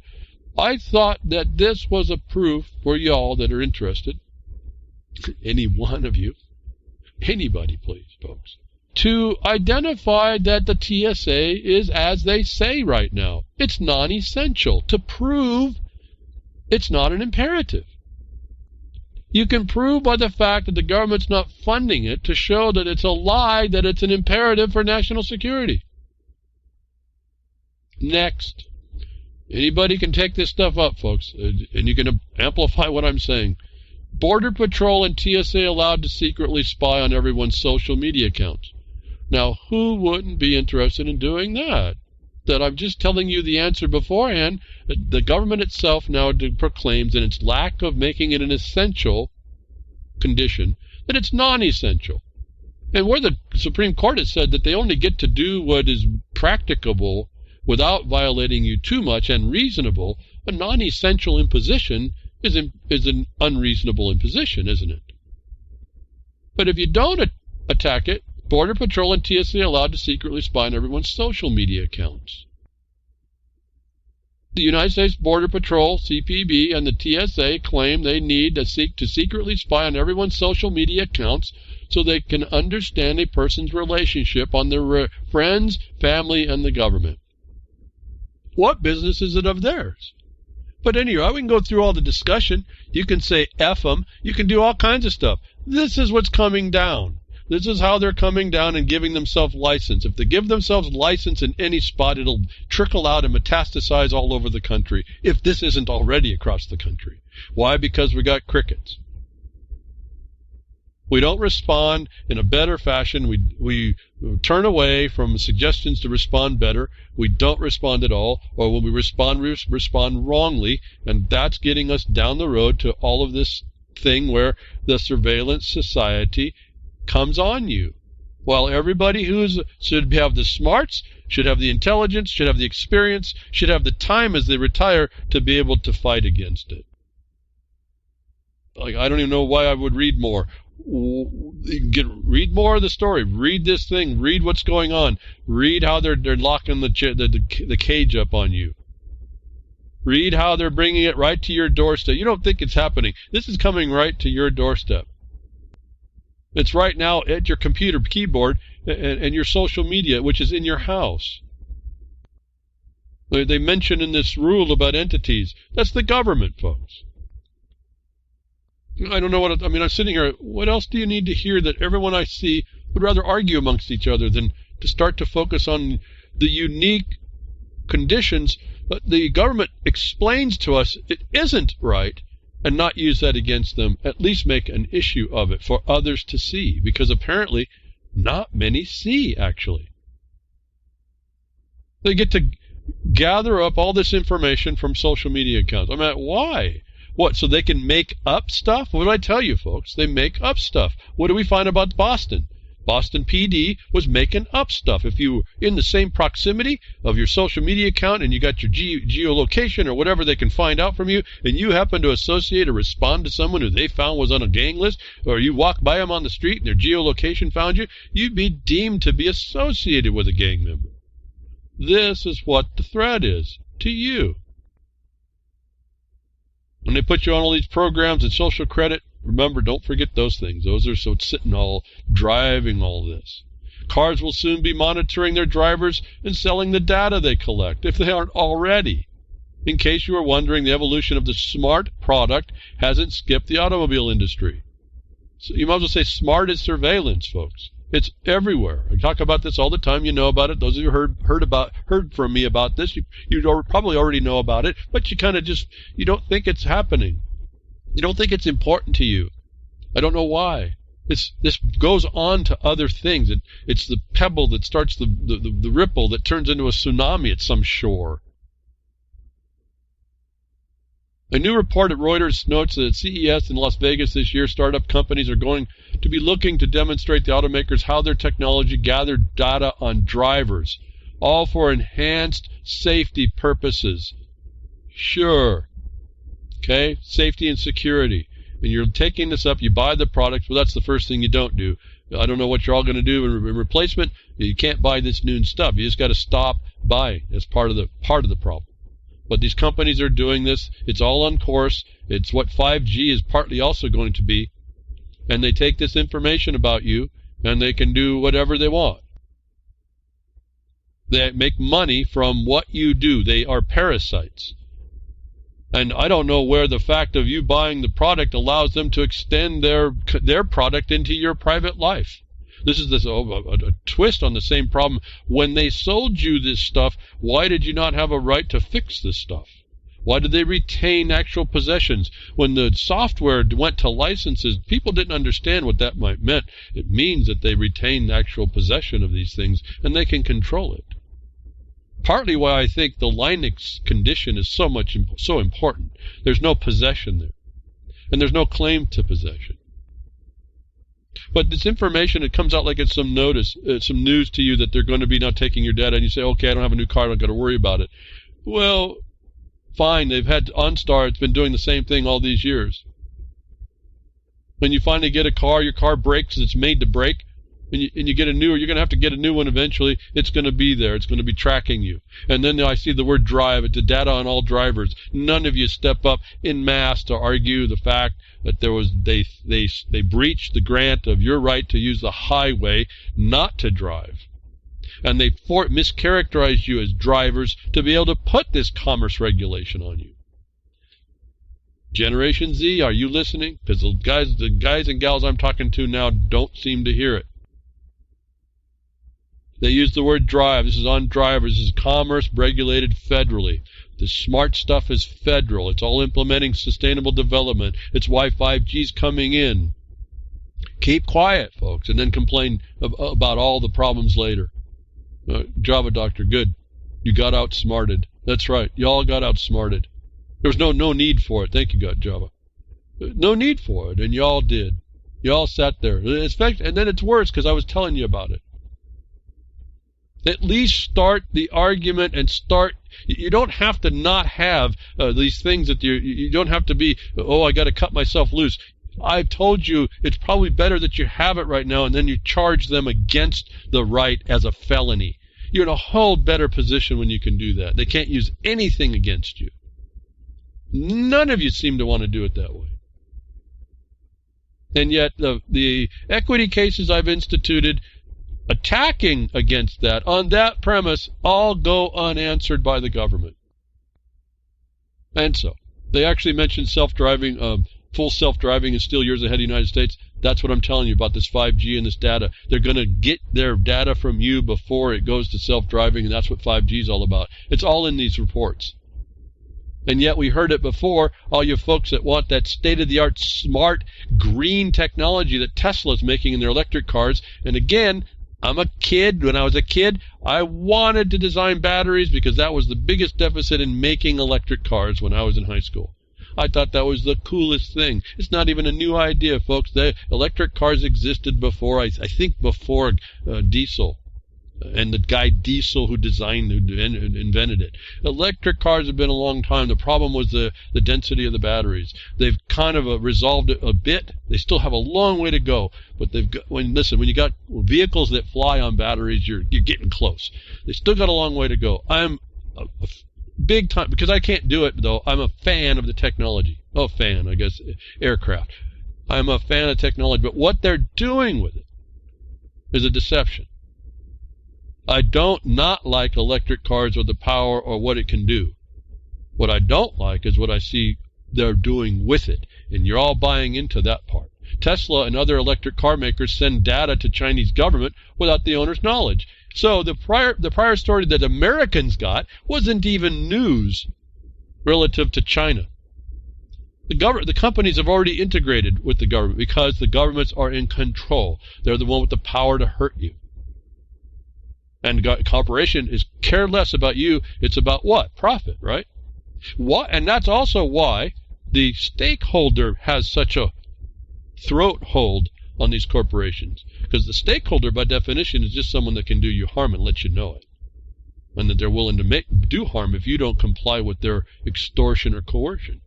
I thought that this was a proof for y'all that are interested, any one of you, anybody please, folks, to identify that the TSA is as they say right now. It's non-essential, to prove it's not an imperative. You can prove by the fact that the government's not funding it to show that it's a lie that it's an imperative for national security. Next. Anybody can take this stuff up, folks, and you can amplify what I'm saying. Border Patrol and TSA allowed to secretly spy on everyone's social media accounts. Now, who wouldn't be interested in doing that? That I'm just telling you the answer beforehand. The government itself now proclaims in its lack of making it an essential condition that it's non-essential. And where the Supreme Court has said that they only get to do what is practicable without violating you too much and reasonable, a non-essential imposition is an unreasonable imposition, isn't it? But if you don't attack it, Border Patrol and TSA allowed to secretly spy on everyone's social media accounts. The United States Border Patrol, CPB, and the TSA claim they need to secretly spy on everyone's social media accounts so they can understand a person's relationship on their friends, family, and the government. What business is it of theirs? But anyway, we can go through all the discussion. You can say F them. You can do all kinds of stuff. This is what's coming down. This is how they're coming down and giving themselves license. If they give themselves license in any spot, it'll trickle out and metastasize all over the country, if this isn't already across the country. Why? Because we got crickets. We don't respond in a better fashion. We turn away from suggestions to respond better. We don't respond at all. Or when we respond wrongly. And that's getting us down the road to all of this thing where the surveillance society comes on you. While everybody should have the smarts, should have the intelligence, should have the experience, should have the time as they retire to be able to fight against it. Like, I don't even know why I would read more. Read more of the story. Read this thing. Read what's going on. Read how they're locking the cage up on you. Read how they're bringing it right to your doorstep. You don't think it's happening. This is coming right to your doorstep. It's right now at your computer keyboard and your social media, which is in your house. They mention in this rule about entities. That's the government, folks. I don't know what... I'm sitting here. What else do you need to hear that everyone I see would rather argue amongst each other than to start to focus on the unique conditions that the government explains to us it isn't right, and not use that against them, at least make an issue of it for others to see, because apparently not many see, actually. They get to gather up all this information from social media accounts. Why? What, so they can make up stuff? What did I tell you, folks? They make up stuff. What do we find about Boston? Boston PD was making up stuff. If you were in the same proximity of your social media account and you got your geolocation or whatever they can find out from you, and you happen to associate or respond to someone who they found was on a gang list, or you walk by them on the street and their geolocation found you, you'd be deemed to be associated with a gang member. This is what the threat is to you. When they put you on all these programs and social credit, remember, don't forget those things. Those are so sitting all driving all this. Cars will soon be monitoring their drivers and selling the data they collect, if they aren't already. In case you were wondering, the evolution of the smart product hasn't skipped the automobile industry. So you might as well say smart is surveillance, folks. It's everywhere. I talk about this all the time. You know about it. Those of you who heard from me about this, you probably already know about it, but you kind of you don't think it's happening. You don't think it's important to you. I don't know why. This goes on to other things. It's the pebble that starts the ripple that turns into a tsunami at some shore. A new report at Reuters notes that at CES in Las Vegas this year, startup companies are going to be looking to demonstrate to automakers how their technology gathered data on drivers, all for enhanced safety purposes. Sure. Okay? Safety and security. And you're taking this up, you buy the product, well, that's the first thing you don't do. I don't know what you're all going to do in replacement. You can't buy this new stuff. You just got to stop buying. That's part of the problem. But these companies are doing this. It's all on course. It's what 5G is partly also going to be. And they take this information about you, and they can do whatever they want. They make money from what you do. They are parasites. And I don't know where the fact of you buying the product allows them to extend their product into your private life. This is a twist on the same problem. When they sold you this stuff, why did you not have a right to fix this stuff? Why did they retain actual possessions? When the software went to licenses, people didn't understand what that might mean. It means that they retain actual possession of these things, and they can control it. Partly why I think the Linux condition is so important. There's no possession there, and there's no claim to possession. But this information, it comes out like it's some news to you that they're going to be now taking your data, and you say, okay, I don't have a new car, I don't got to worry about it. Well, fine, they've had OnStar, it's been doing the same thing all these years. When you finally get a car, your car breaks, it's made to break, and you get a new, or you're going to have to get a new one eventually, it's going to be there, it's going to be tracking you. And then I see the word drive, it's the data on all drivers. None of you step up in mass to argue the fact that they breached the grant of your right to use the highway not to drive. And they mischaracterized you as drivers to be able to put this commerce regulation on you. Generation Z, are you listening? Because the guys and gals I'm talking to now don't seem to hear it. They use the word drive. This is on drivers. This is commerce regulated federally. The smart stuff is federal. It's all implementing sustainable development. It's why 5G's coming in. Keep quiet, folks, and then complain about all the problems later. Java Doctor, good. You got outsmarted. That's right. You all got outsmarted. There was no need for it. Thank you, God, Java. No need for it, and you all did. You all sat there. And then it's worse because I was telling you about it. At least start the argument and start. You don't have to not have these things that you don't have to be, oh, I got to cut myself loose. I've told you it's probably better that you have it right now and then you charge them against the right as a felony. You're in a whole better position when you can do that. They can't use anything against you. None of you seem to want to do it that way. And yet the equity cases I've instituted attacking against that, on that premise, all go unanswered by the government. And so, they actually mentioned self-driving, full self-driving is still years ahead of the United States. That's what I'm telling you about this 5G and this data. They're going to get their data from you before it goes to self-driving, and that's what 5G is all about. It's all in these reports. And yet we heard it before, all you folks that want that state-of-the-art smart green technology that Tesla's making in their electric cars. And again, I'm a kid. When I was a kid, I wanted to design batteries because that was the biggest deficit in making electric cars when I was in high school. I thought that was the coolest thing. It's not even a new idea, folks. The electric cars existed before, I think before diesel. And the guy Diesel who invented it. Electric cars have been a long time. The problem was the density of the batteries. They've kind of resolved it a bit. They still have a long way to go. But when you got vehicles that fly on batteries, you're getting close. They still got a long way to go. I'm a big time, because I can't do it though. I'm a fan of the technology. Oh, fan, I guess, aircraft. I'm a fan of technology. But what they're doing with it is a deception. I don't not like electric cars or the power or what it can do. What I don't like is what I see they're doing with it, and you're all buying into that part. Tesla and other electric car makers send data to Chinese government without the owner's knowledge. So the prior story that Americans got wasn't even news relative to China. The companies have already integrated with the government because the governments are in control. They're the one with the power to hurt you. And corporation is care less about you. It's about what? Profit, right? And that's also why the stakeholder has such a throat hold on these corporations. Because the stakeholder, by definition, is just someone that can do you harm and let you know it. And that they're willing to do harm if you don't comply with their extortion or coercion.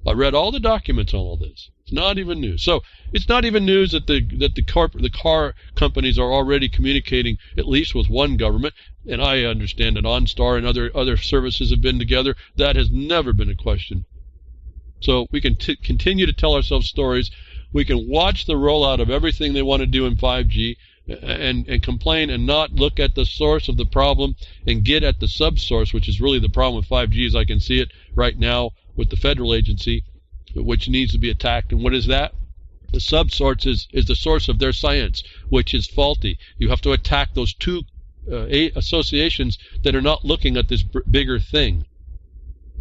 I read all the documents on all this. It's not even news. So it's not even news that the car companies are already communicating at least with one government. And I understand that OnStar and other services have been together. That has never been a question. So we can continue to tell ourselves stories. We can watch the rollout of everything they want to do in 5G and complain and not look at the source of the problem and get at the subsource, which is really the problem with 5G as I can see it right now with the federal agency, which needs to be attacked. And what is that? The subsource is the source of their science, which is faulty. You have to attack those two associations that are not looking at this bigger thing.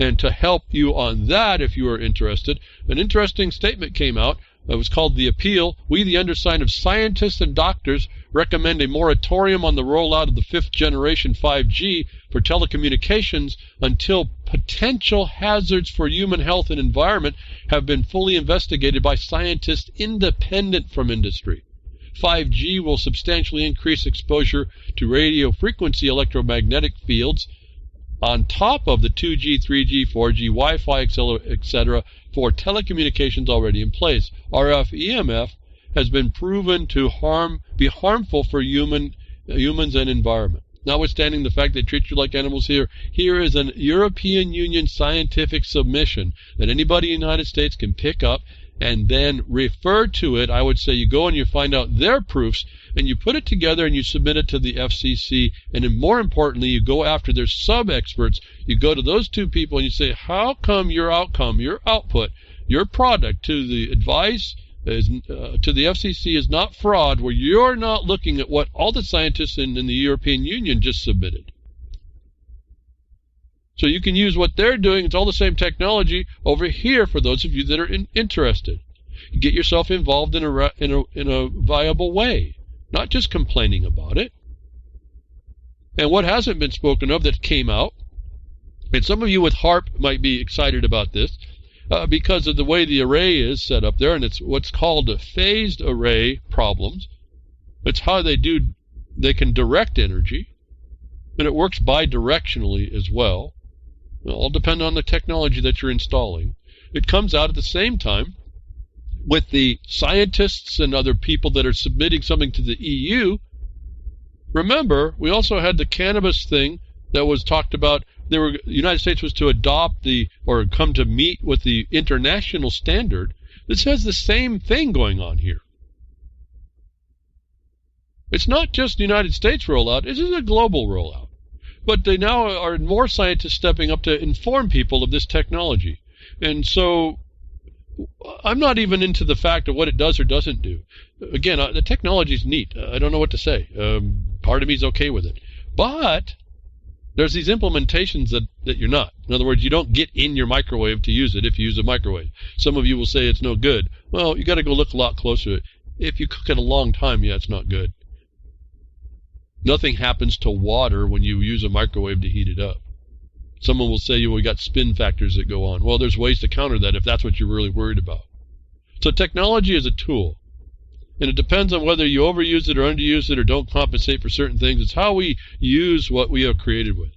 And to help you on that, if you are interested, an interesting statement came out. It was called The Appeal. We, the undersigned of scientists and doctors, recommend a moratorium on the rollout of the 5th generation 5G for telecommunications until potential hazards for human health and environment have been fully investigated by scientists independent from industry. 5G will substantially increase exposure to radio frequency electromagnetic fields on top of the 2G, 3G, 4G, Wi-Fi, etc. for telecommunications already in place. RF EMF has been proven to be harmful for humans and environment. Notwithstanding the fact they treat you like animals here is an European Union scientific submission that anybody in the United States can pick up and then refer to it. I would say you go and you find out their proofs and you put it together and you submit it to the FCC. And then more importantly, you go after their sub-experts. You go to those two people and you say, how come your outcome, your output, your product to the advice to the FCC is not fraud, where you're not looking at what all the scientists in the European Union just submitted. So you can use what they're doing. It's all the same technology over here for those of you that are interested. You get yourself involved in a viable way, not just complaining about it. And what hasn't been spoken of that came out, and some of you with HARP might be excited about this, because of the way the array is set up there, and it's what's called a phased array problems. It's how they can direct energy, and it works bidirectionally as well. It'll all depend on the technology that you're installing. It comes out at the same time with the scientists and other people that are submitting something to the EU. Remember, we also had the cannabis thing that was talked about. The United States was to adopt or come to meet with the international standard. This has the same thing going on here. It's not just the United States rollout. This is a global rollout. But they now are more scientists stepping up to inform people of this technology. And so I'm not even into the fact of what it does or doesn't do. Again, the technology is neat. I don't know what to say. Part of me is okay with it. But there's these implementations that you're not. In other words, you don't get in your microwave to use it if you use a microwave. Some of you will say it's no good. Well, you got to go look a lot closer. If you cook it a long time, yeah, it's not good. Nothing happens to water when you use a microwave to heat it up. Someone will say, we got spin factors that go on. Well, there's ways to counter that if that's what you're really worried about. So technology is a tool. And it depends on whether you overuse it or underuse it or don't compensate for certain things. It's how we use what we are created with.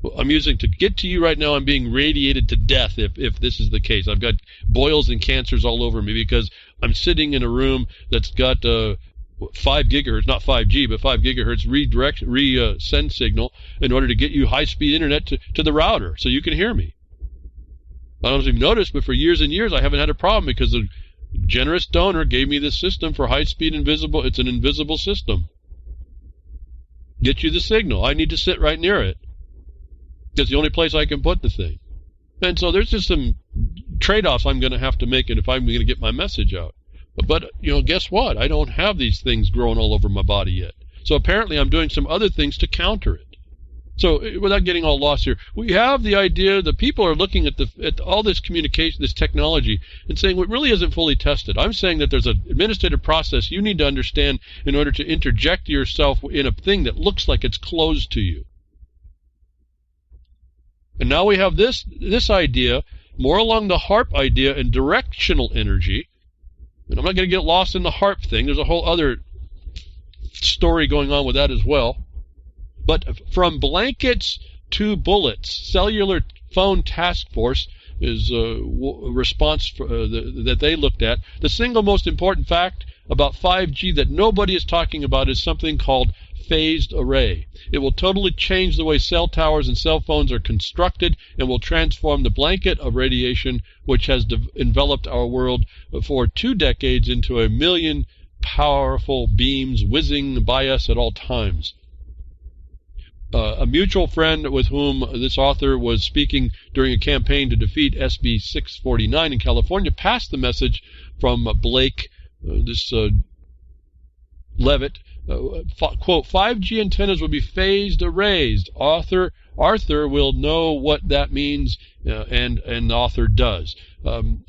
Well, I'm using to get to you right now, I'm being radiated to death if this is the case. I've got boils and cancers all over me because I'm sitting in a room that's got 5 gigahertz, not 5G, but 5 gigahertz send signal in order to get you high-speed internet to the router so you can hear me. I don't know if you've noticed, but for years and years I haven't had a problem because the generous donor gave me this system for high-speed invisible. It's an invisible system. Get you the signal. I need to sit right near it. It's the only place I can put the thing. And so there's just some trade-offs I'm going to have to make if I'm going to get my message out. But, guess what? I don't have these things growing all over my body yet. So apparently I'm doing some other things to counter it. So without getting all lost here, we have the idea that people are looking at all this communication, this technology, and saying it really isn't fully tested. I'm saying that there's an administrative process you need to understand in order to interject yourself in a thing that looks like it's closed to you. And now we have this idea, more along the HARP idea and directional energy. And I'm not going to get lost in the HARP thing. There's a whole other story going on with that as well. But from blankets to bullets, Cellular Phone Task Force is a response that they looked at. The single most important fact about 5G that nobody is talking about is something called phased array. It will totally change the way cell towers and cell phones are constructed and will transform the blanket of radiation which has enveloped our world for 2 decades into 1 million powerful beams whizzing by us at all times. A mutual friend with whom this author was speaking during a campaign to defeat SB 649 in California passed the message from Blake, Levitt, quote, 5G antennas will be phased arrays. Arthur will know what that means, and the author does.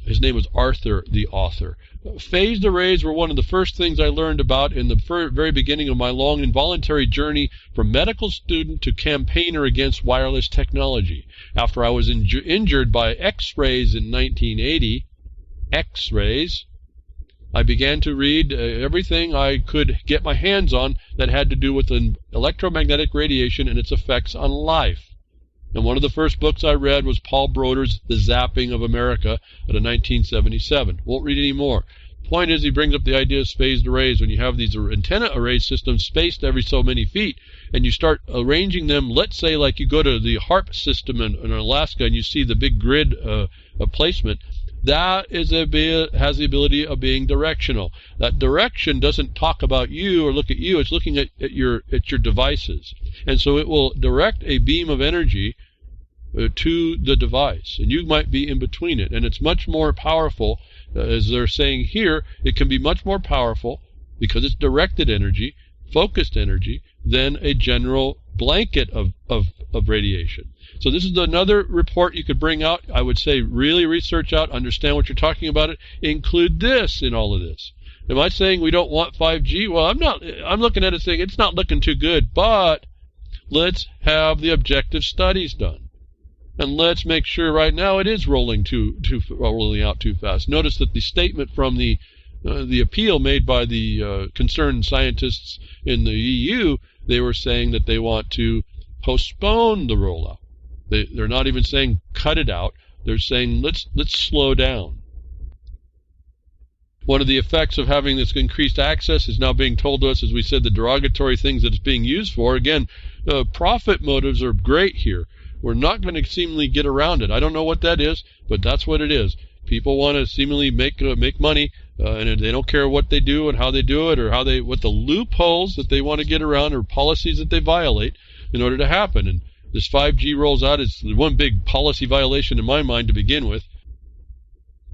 His name was Arthur, the author. Phased arrays were one of the first things I learned about in the very beginning of my long involuntary journey from medical student to campaigner against wireless technology. After I was injured by X-rays in 1980, X-rays, I began to read everything I could get my hands on that had to do with electromagnetic radiation and its effects on life. And one of the first books I read was Paul Broder's The Zapping of America out of 1977. Won't read any more. The point is, he brings up the idea of phased arrays. When you have these antenna array systems spaced every so many feet, and you start arranging them, let's say like you go to the HARP system in Alaska and you see the big grid placement, that has the ability of being directional. That direction doesn't talk about you or look at you. It's looking at your devices. And so it will direct a beam of energy to the device. And you might be in between it. And it's much more powerful, as they're saying here, it can be much more powerful because it's directed energy, focused energy, than a general blanket of radiation. So this is another report you could bring out. I would say really research out, understand what you're talking about it, include this in all of this. Am I saying we don't want 5G? Well, I'm not. I'm looking at it saying it's not looking too good, but let's have the objective studies done. And let's make sure right now it is rolling out too fast. Notice that the statement from the appeal made by the concerned scientists in the EU, they were saying that they want to postpone the rollout. They're not even saying cut it out. They're saying let's slow down. One of the effects of having this increased access is now being told to us, as we said, the derogatory things that it's being used for. Again, profit motives are great here. We're not going to seemingly get around it. I don't know what that is, but that's what it is. People want to seemingly make money, and they don't care what they do and how they do it, or what the loopholes that they want to get around or policies that they violate in order to happen. And this 5G rolls out is one big policy violation in my mind to begin with.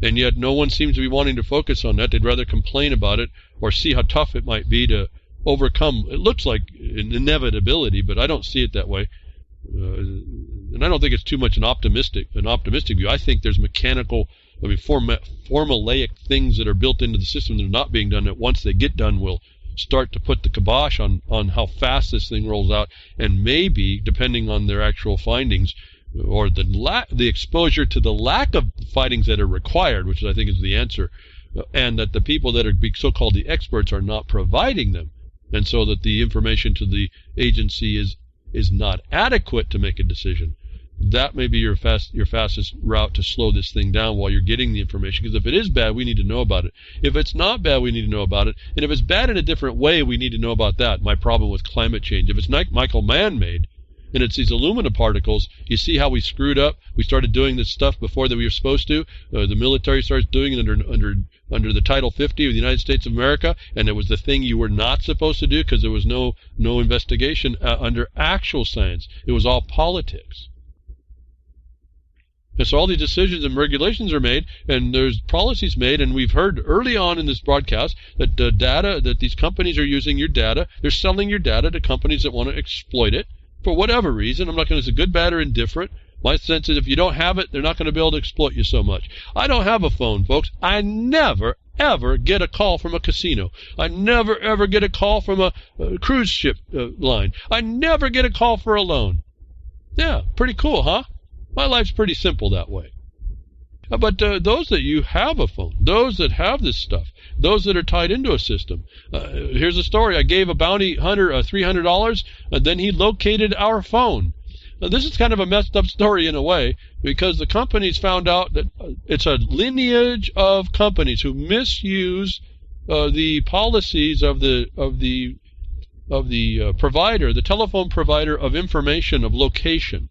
And yet no one seems to be wanting to focus on that. They'd rather complain about it or see how tough it might be to overcome. It looks like an inevitability, but I don't see it that way. And I don't think it's too much an optimistic view. I think there's formulaic things that are built into the system that are not being done that once they get done will start to put the kibosh on how fast this thing rolls out, and maybe, depending on their actual findings, or the exposure to the lack of findings that are required, which I think is the answer, and that the people that are so-called the experts are not providing them, and so that the information to the agency is not adequate to make a decision. That may be your fastest route to slow this thing down while you're getting the information. Because if it is bad, we need to know about it. If it's not bad, we need to know about it. And if it's bad in a different way, we need to know about that. My problem with climate change. If it's Michael man-made, and it's these aluminum particles, you see how we screwed up? We started doing this stuff before that we were supposed to. The military starts doing it under the Title 50 of the United States of America, and it was the thing you were not supposed to do because there was no investigation under actual science. It was all politics. And so all these decisions and regulations are made, and there's policies made, and we've heard early on in this broadcast that that these companies are using your data. They're selling your data to companies that want to exploit it for whatever reason. I'm not going to say good, bad, or indifferent. My sense is if you don't have it, they're not going to be able to exploit you so much. I don't have a phone, folks. I never, ever get a call from a casino. I never, ever get a call from a cruise ship line. I never get a call for a loan. Yeah, pretty cool, huh? My life's pretty simple that way. But those that you have a phone, those that have this stuff, those that are tied into a system. Here's a story. I gave a bounty hunter $300, and then he located our phone. Now, this is kind of a messed up story in a way, because the companies found out that it's a lineage of companies who misuse the policies of the provider, the telephone provider of information, of location.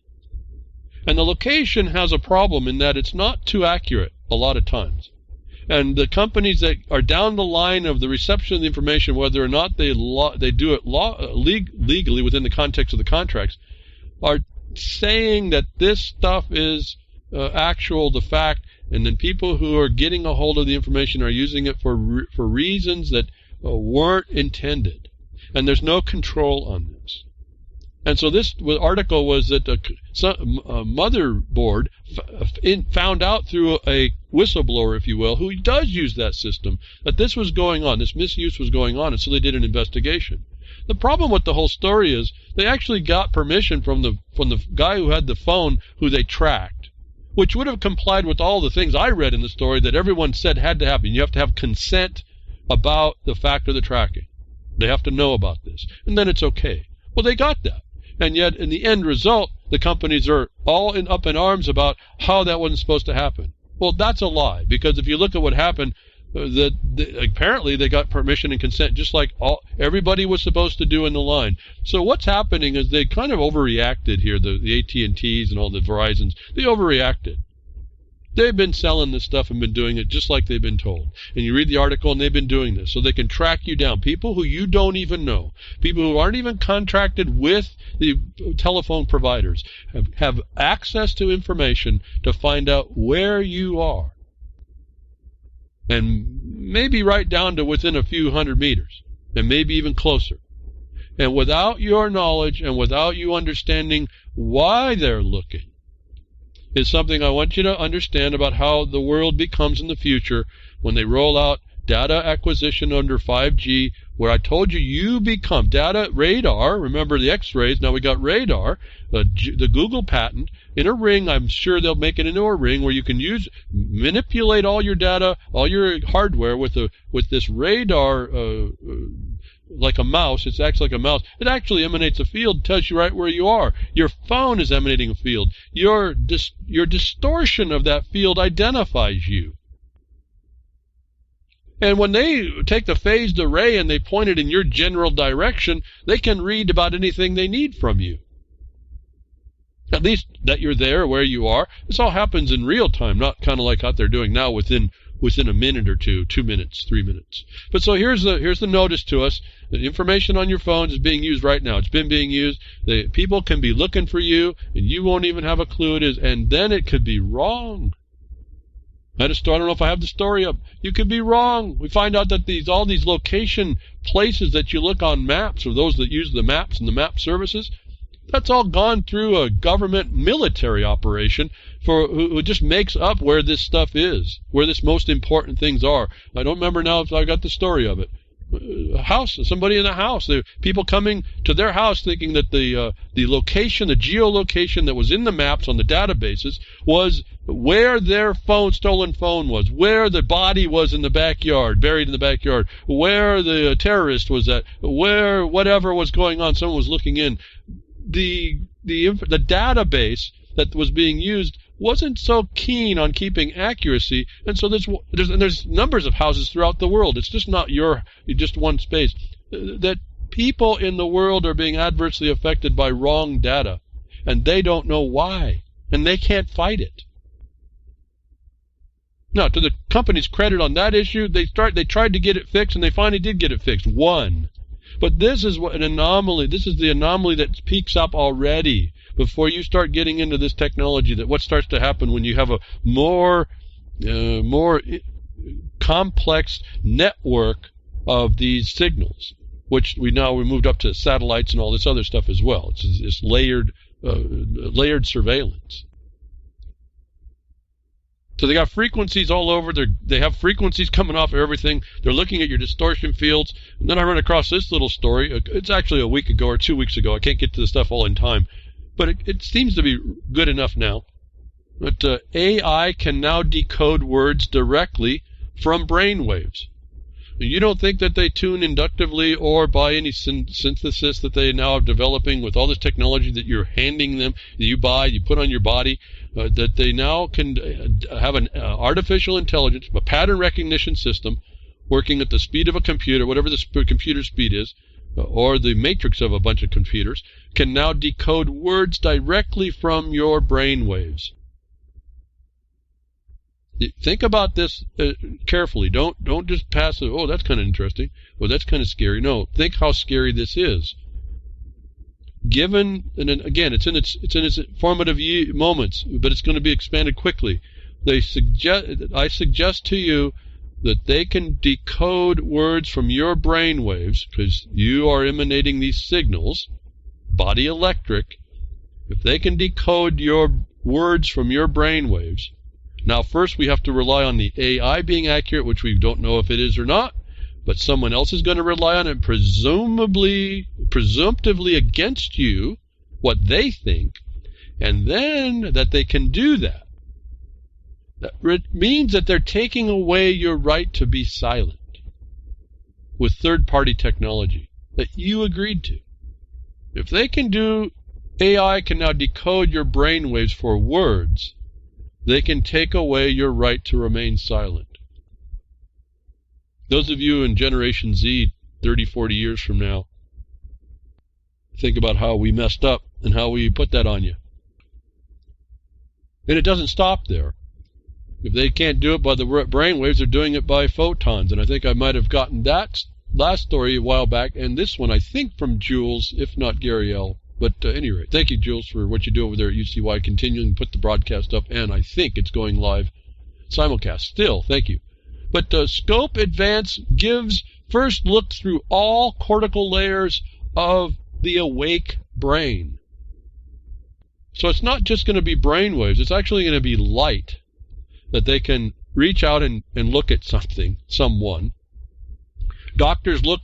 And the location has a problem in that it's not too accurate a lot of times. And the companies that are down the line of the reception of the information, whether or not they do it legally within the context of the contracts, are saying that this stuff is the fact, and then people who are getting a hold of the information are using it for reasons that weren't intended. And there's no control on this. And so this article was that a motherboard found out through a whistleblower, if you will, who does use that system, that this was going on, this misuse was going on, and so they did an investigation. The problem with the whole story is they actually got permission from the guy who had the phone who they tracked, which would have complied with all the things I read in the story that everyone said had to happen. You have to have consent about the fact of the tracking. They have to know about this, and then it's okay. Well, they got that. And yet, in the end result, the companies are all up in arms about how that wasn't supposed to happen. Well, that's a lie, because if you look at what happened, apparently they got permission and consent just like everybody was supposed to do in the line. So what's happening is they kind of overreacted here, the AT&Ts and all the Verizons. They overreacted. They've been selling this stuff and been doing it just like they've been told. And you read the article, and they've been doing this. So they can track you down. People who you don't even know. People who aren't even contracted with the telephone providers have access to information to find out where you are. And maybe right down to within a few hundred meters. And maybe even closer. And without your knowledge and without you understanding why they're looking, is something I want you to understand about how the world becomes in the future when they roll out data acquisition under 5G, where I told you become data radar. Remember the X-rays, now we got radar, the Google patent, in a ring. I'm sure they'll make it into a ring where you can manipulate all your data, all your hardware with this radar, like a mouse. It acts like a mouse. It actually emanates a field, tells you right where you are. Your phone is emanating a field. Your distortion of that field identifies you. And when they take the phased array and they point it in your general direction, they can read about anything they need from you. At least that you're there where you are. This all happens in real time, not kind of like what they're doing now within a minute or two, 2 minutes, 3 minutes. But so here's the notice to us. The information on your phones is being used right now. It's been being used. The people can be looking for you, and you won't even have a clue it is. And then it could be wrong. I don't know if I have the story up. You could be wrong. We find out that all these location places that you look on maps, or those that use the maps and the map services, that's all gone through a government military operation who just makes up where this stuff is, where this most important things are. I don't remember now if I got the story of it. house, somebody in the house. People coming to their house thinking that the location, the geolocation that was in the maps on the databases was where their stolen phone was, where the body was in the backyard, buried in the backyard, where the terrorist was at, where whatever was going on, someone was looking in. The database that was being used wasn't so keen on keeping accuracy, and so there's numbers of houses throughout the world. It's just not just one space. That people in the world are being adversely affected by wrong data, and they don't know why, and they can't fight it. Now, to the company's credit on that issue, they tried to get it fixed, and they finally did get it fixed. One. But this is an anomaly. This is the anomaly that peaks up already before you start getting into this technology. That what starts to happen when you have a more complex network of these signals, which we moved up to satellites and all this other stuff as well. It's layered surveillance. So they got frequencies all over. They have frequencies coming off of everything. They're looking at your distortion fields. And then I run across this little story. It's actually a week ago or 2 weeks ago. I can't get to the stuff all in time. But it seems to be good enough now. But AI can now decode words directly from brain waves. You don't think that they tune inductively or by any synthesis that they now are developing with all this technology that you're handing them, that you buy, you put on your body, that they now can have an artificial intelligence, a pattern recognition system working at the speed of a computer, whatever the computer speed is, or the matrix of a bunch of computers, can now decode words directly from your brain waves. Think about this carefully. Don't just pass it. Oh, that's kind of interesting. Well, that's kind of scary. No, think how scary this is. Given, and again, it's in its formative moments, but it's going to be expanded quickly. I suggest to you that they can decode words from your brain waves because you are emanating these signals, body electric. If they can decode your words from your brain waves. Now, first we have to rely on the AI being accurate, which we don't know if it is or not, but someone else is going to rely on it, presumptively against you, what they think, and then that they can do that. That means that they're taking away your right to be silent with third-party technology that you agreed to. If they can do, AI can now decode your brainwaves for words, they can take away your right to remain silent. Those of you in Generation Z, 30, 40 years from now, think about how we messed up and how we put that on you. And it doesn't stop there. If they can't do it by the brainwaves, they're doing it by photons. And I think I might have gotten that last story a while back, and this one, I think, from Jules, if not Gary L. But at any rate, thank you, Jules, for what you do over there at UCY, continuing to put the broadcast up, and I think it's going live simulcast. Still, thank you. But Scope Advance gives first look through all cortical layers of the awake brain. So it's not just going to be brain waves, it's actually going to be light that they can reach out and look at someone. Doctors look,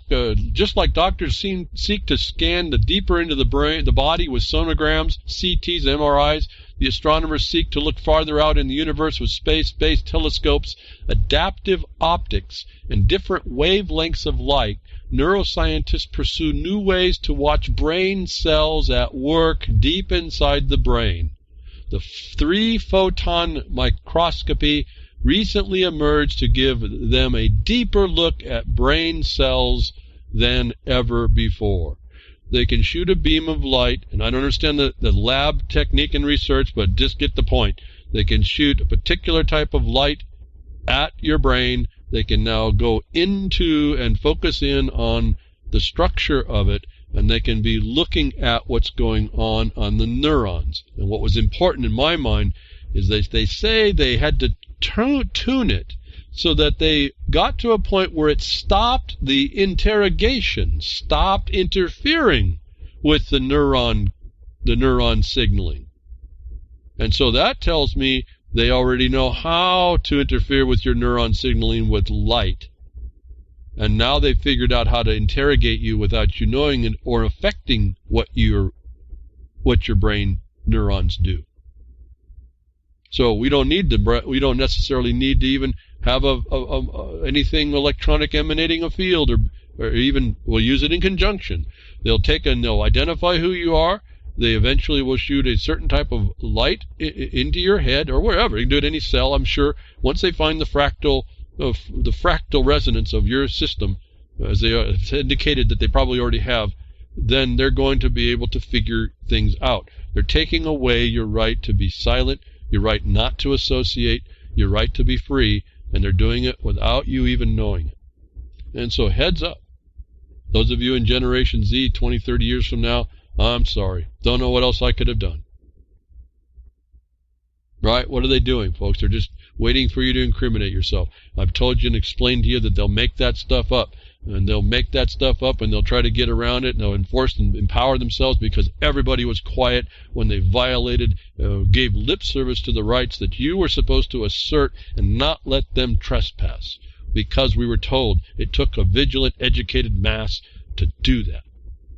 just like doctors seek to scan the deeper into the brain, the body with sonograms, CTs, MRIs. The astronomers seek to look farther out in the universe with space-based telescopes, adaptive optics, and different wavelengths of light. Neuroscientists pursue new ways to watch brain cells at work deep inside the brain. The 3-photon microscopy recently emerged to give them a deeper look at brain cells than ever before. They can shoot a beam of light, and I don't understand the lab technique and research, but just get the point. They can shoot a particular type of light at your brain. They can now go into and focus in on the structure of it, and they can be looking at what's going on the neurons. And what was important in my mind is they say they had to tune it so that they got to a point where it stopped the interrogation, stopped interfering with the neuron signaling. And so that tells me they already know how to interfere with your neuron signaling with light. And now they've figured out how to interrogate you without you knowing it or affecting what your brain neurons do. So we don't necessarily need to even have anything electronic emanating a field, or even we'll use it in conjunction. They'll take and they'll identify who you are. They eventually will shoot a certain type of light into your head or wherever. You can do it in any cell, I'm sure. Once they find the fractal resonance of your system, as they have indicated that they probably already have, then they're going to be able to figure things out. They're taking away your right to be silent, your right not to associate, your right to be free, and they're doing it without you even knowing it. And so heads up. Those of you in Generation Z 20, 30 years from now, I'm sorry. Don't know what else I could have done. Right? What are they doing, folks? They're just waiting for you to incriminate yourself. I've told you and explained to you that they'll make that stuff up. And they'll make that stuff up and they'll try to get around it and they'll enforce and empower themselves because everybody was quiet when they violated, gave lip service to the rights that you were supposed to assert and not let them trespass. Because we were told it took a vigilant, educated mass to do that.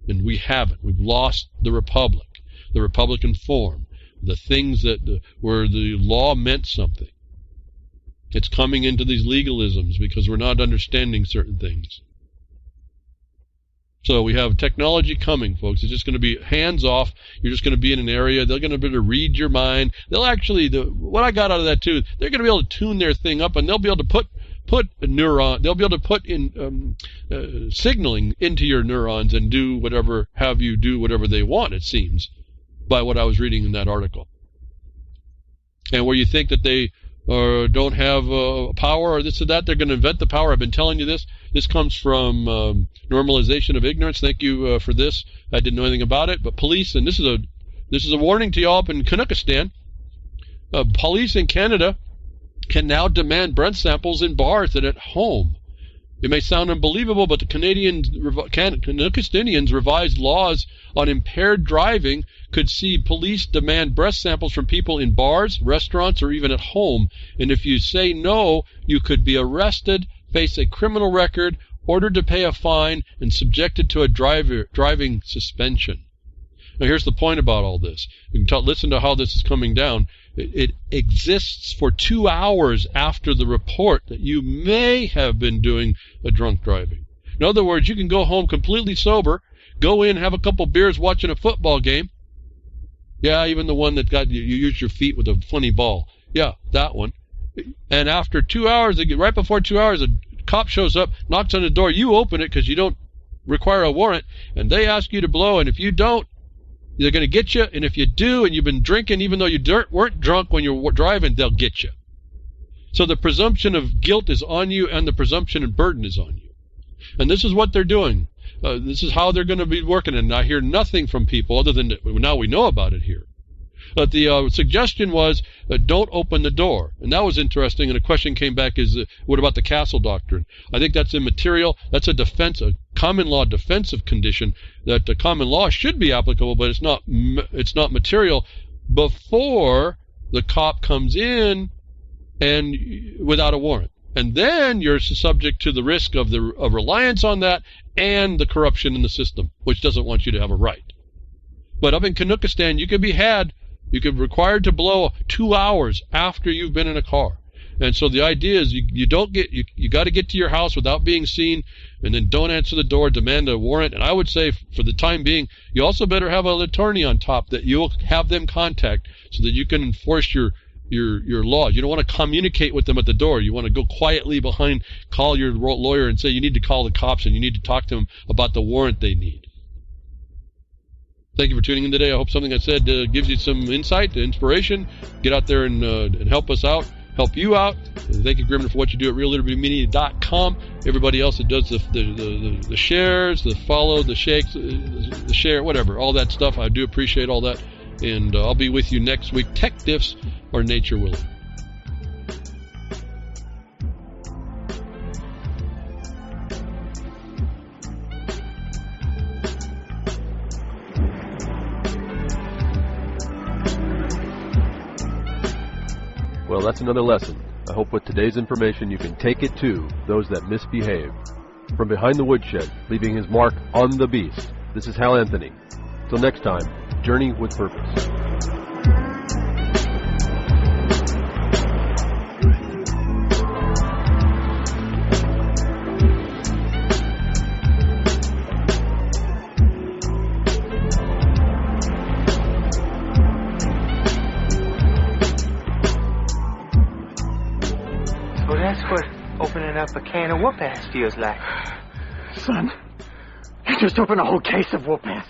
And we haven't. We've lost the Republic, the Republican form, the things that where the law meant something. It's coming into these legalisms because we're not understanding certain things. So we have technology coming, folks. It's just going to be hands off. You're just going to be in an area. They're going to be able to read your mind. They'll actually, what I got out of that too, they're going to be able to tune their thing up and they'll be able to put a neuron, they'll be able to put in signaling into your neurons and do whatever, have you do whatever they want, it seems, by what I was reading in that article. And where you think that they don't have power or this or that, they're going to invent the power. I've been telling you this. This comes from Normalization of Ignorance. Thank you for this. I didn't know anything about it. But police, and this is a warning to y'all up in Canuckistan. Police in Canada can now demand breath samples in bars and at home. It may sound unbelievable, but the Canuckistanians' revised laws on impaired driving could see police demand breath samples from people in bars, restaurants, or even at home. And if you say no, you could be arrested, face a criminal record, ordered to pay a fine, and subjected to a driving suspension. Now here's the point about all this. You can listen to how this is coming down. It exists for 2 hours after the report that you may have been doing a drunk driving. In other words, you can go home completely sober, go in, have a couple beers watching a football game. Yeah, even the one that got you used your feet with a funny ball. Yeah, that one. And after 2 hours, right before 2 hours, a cop shows up, knocks on the door. You open it because you don't require a warrant, and they ask you to blow. And if you don't, they're going to get you, and if you do, and you've been drinking, even though you weren't drunk when you were driving, they'll get you. So the presumption of guilt is on you, and the presumption of burden is on you. And this is what they're doing. This is how they're going to be working, and I hear nothing from people other than that now we know about it here. But the suggestion was, don't open the door. And that was interesting, and a question came back is, what about the castle doctrine? I think that's immaterial. That's a common law defensive condition that the common law should be applicable, but it's not material before the cop comes in and without a warrant. And then you're subject to the risk of reliance on that and the corruption in the system, which doesn't want you to have a right. But up in Canuckistan, you can be required to blow 2 hours after you've been in a car. And so the idea is you got to get to your house without being seen, and then don't answer the door, demand a warrant. And I would say for the time being, you also better have an attorney on top that you'll have them contact so that you can enforce your laws. You don't want to communicate with them at the door. You want to go quietly behind, call your lawyer and say you need to call the cops and you need to talk to them about the warrant they need. Thank you for tuning in today. I hope something I said gives you some insight, inspiration. Get out there and help us out, help you out. And thank you, Grimner, for what you do at reallibertymedia.com. Everybody else that does the shares, the follow, the shakes, the share, whatever, all that stuff. I do appreciate all that. And I'll be with you next week. Tech Diffs or Nature Willing. Well, that's another lesson. I hope with today's information you can take it to those that misbehave. from behind the woodshed, leaving his mark on the beast. This is Hal Anthony. Till next time, journey with purpose. So that's what opening up a can of whoop-ass feels like. Son, you just opened a whole case of whoop-ass.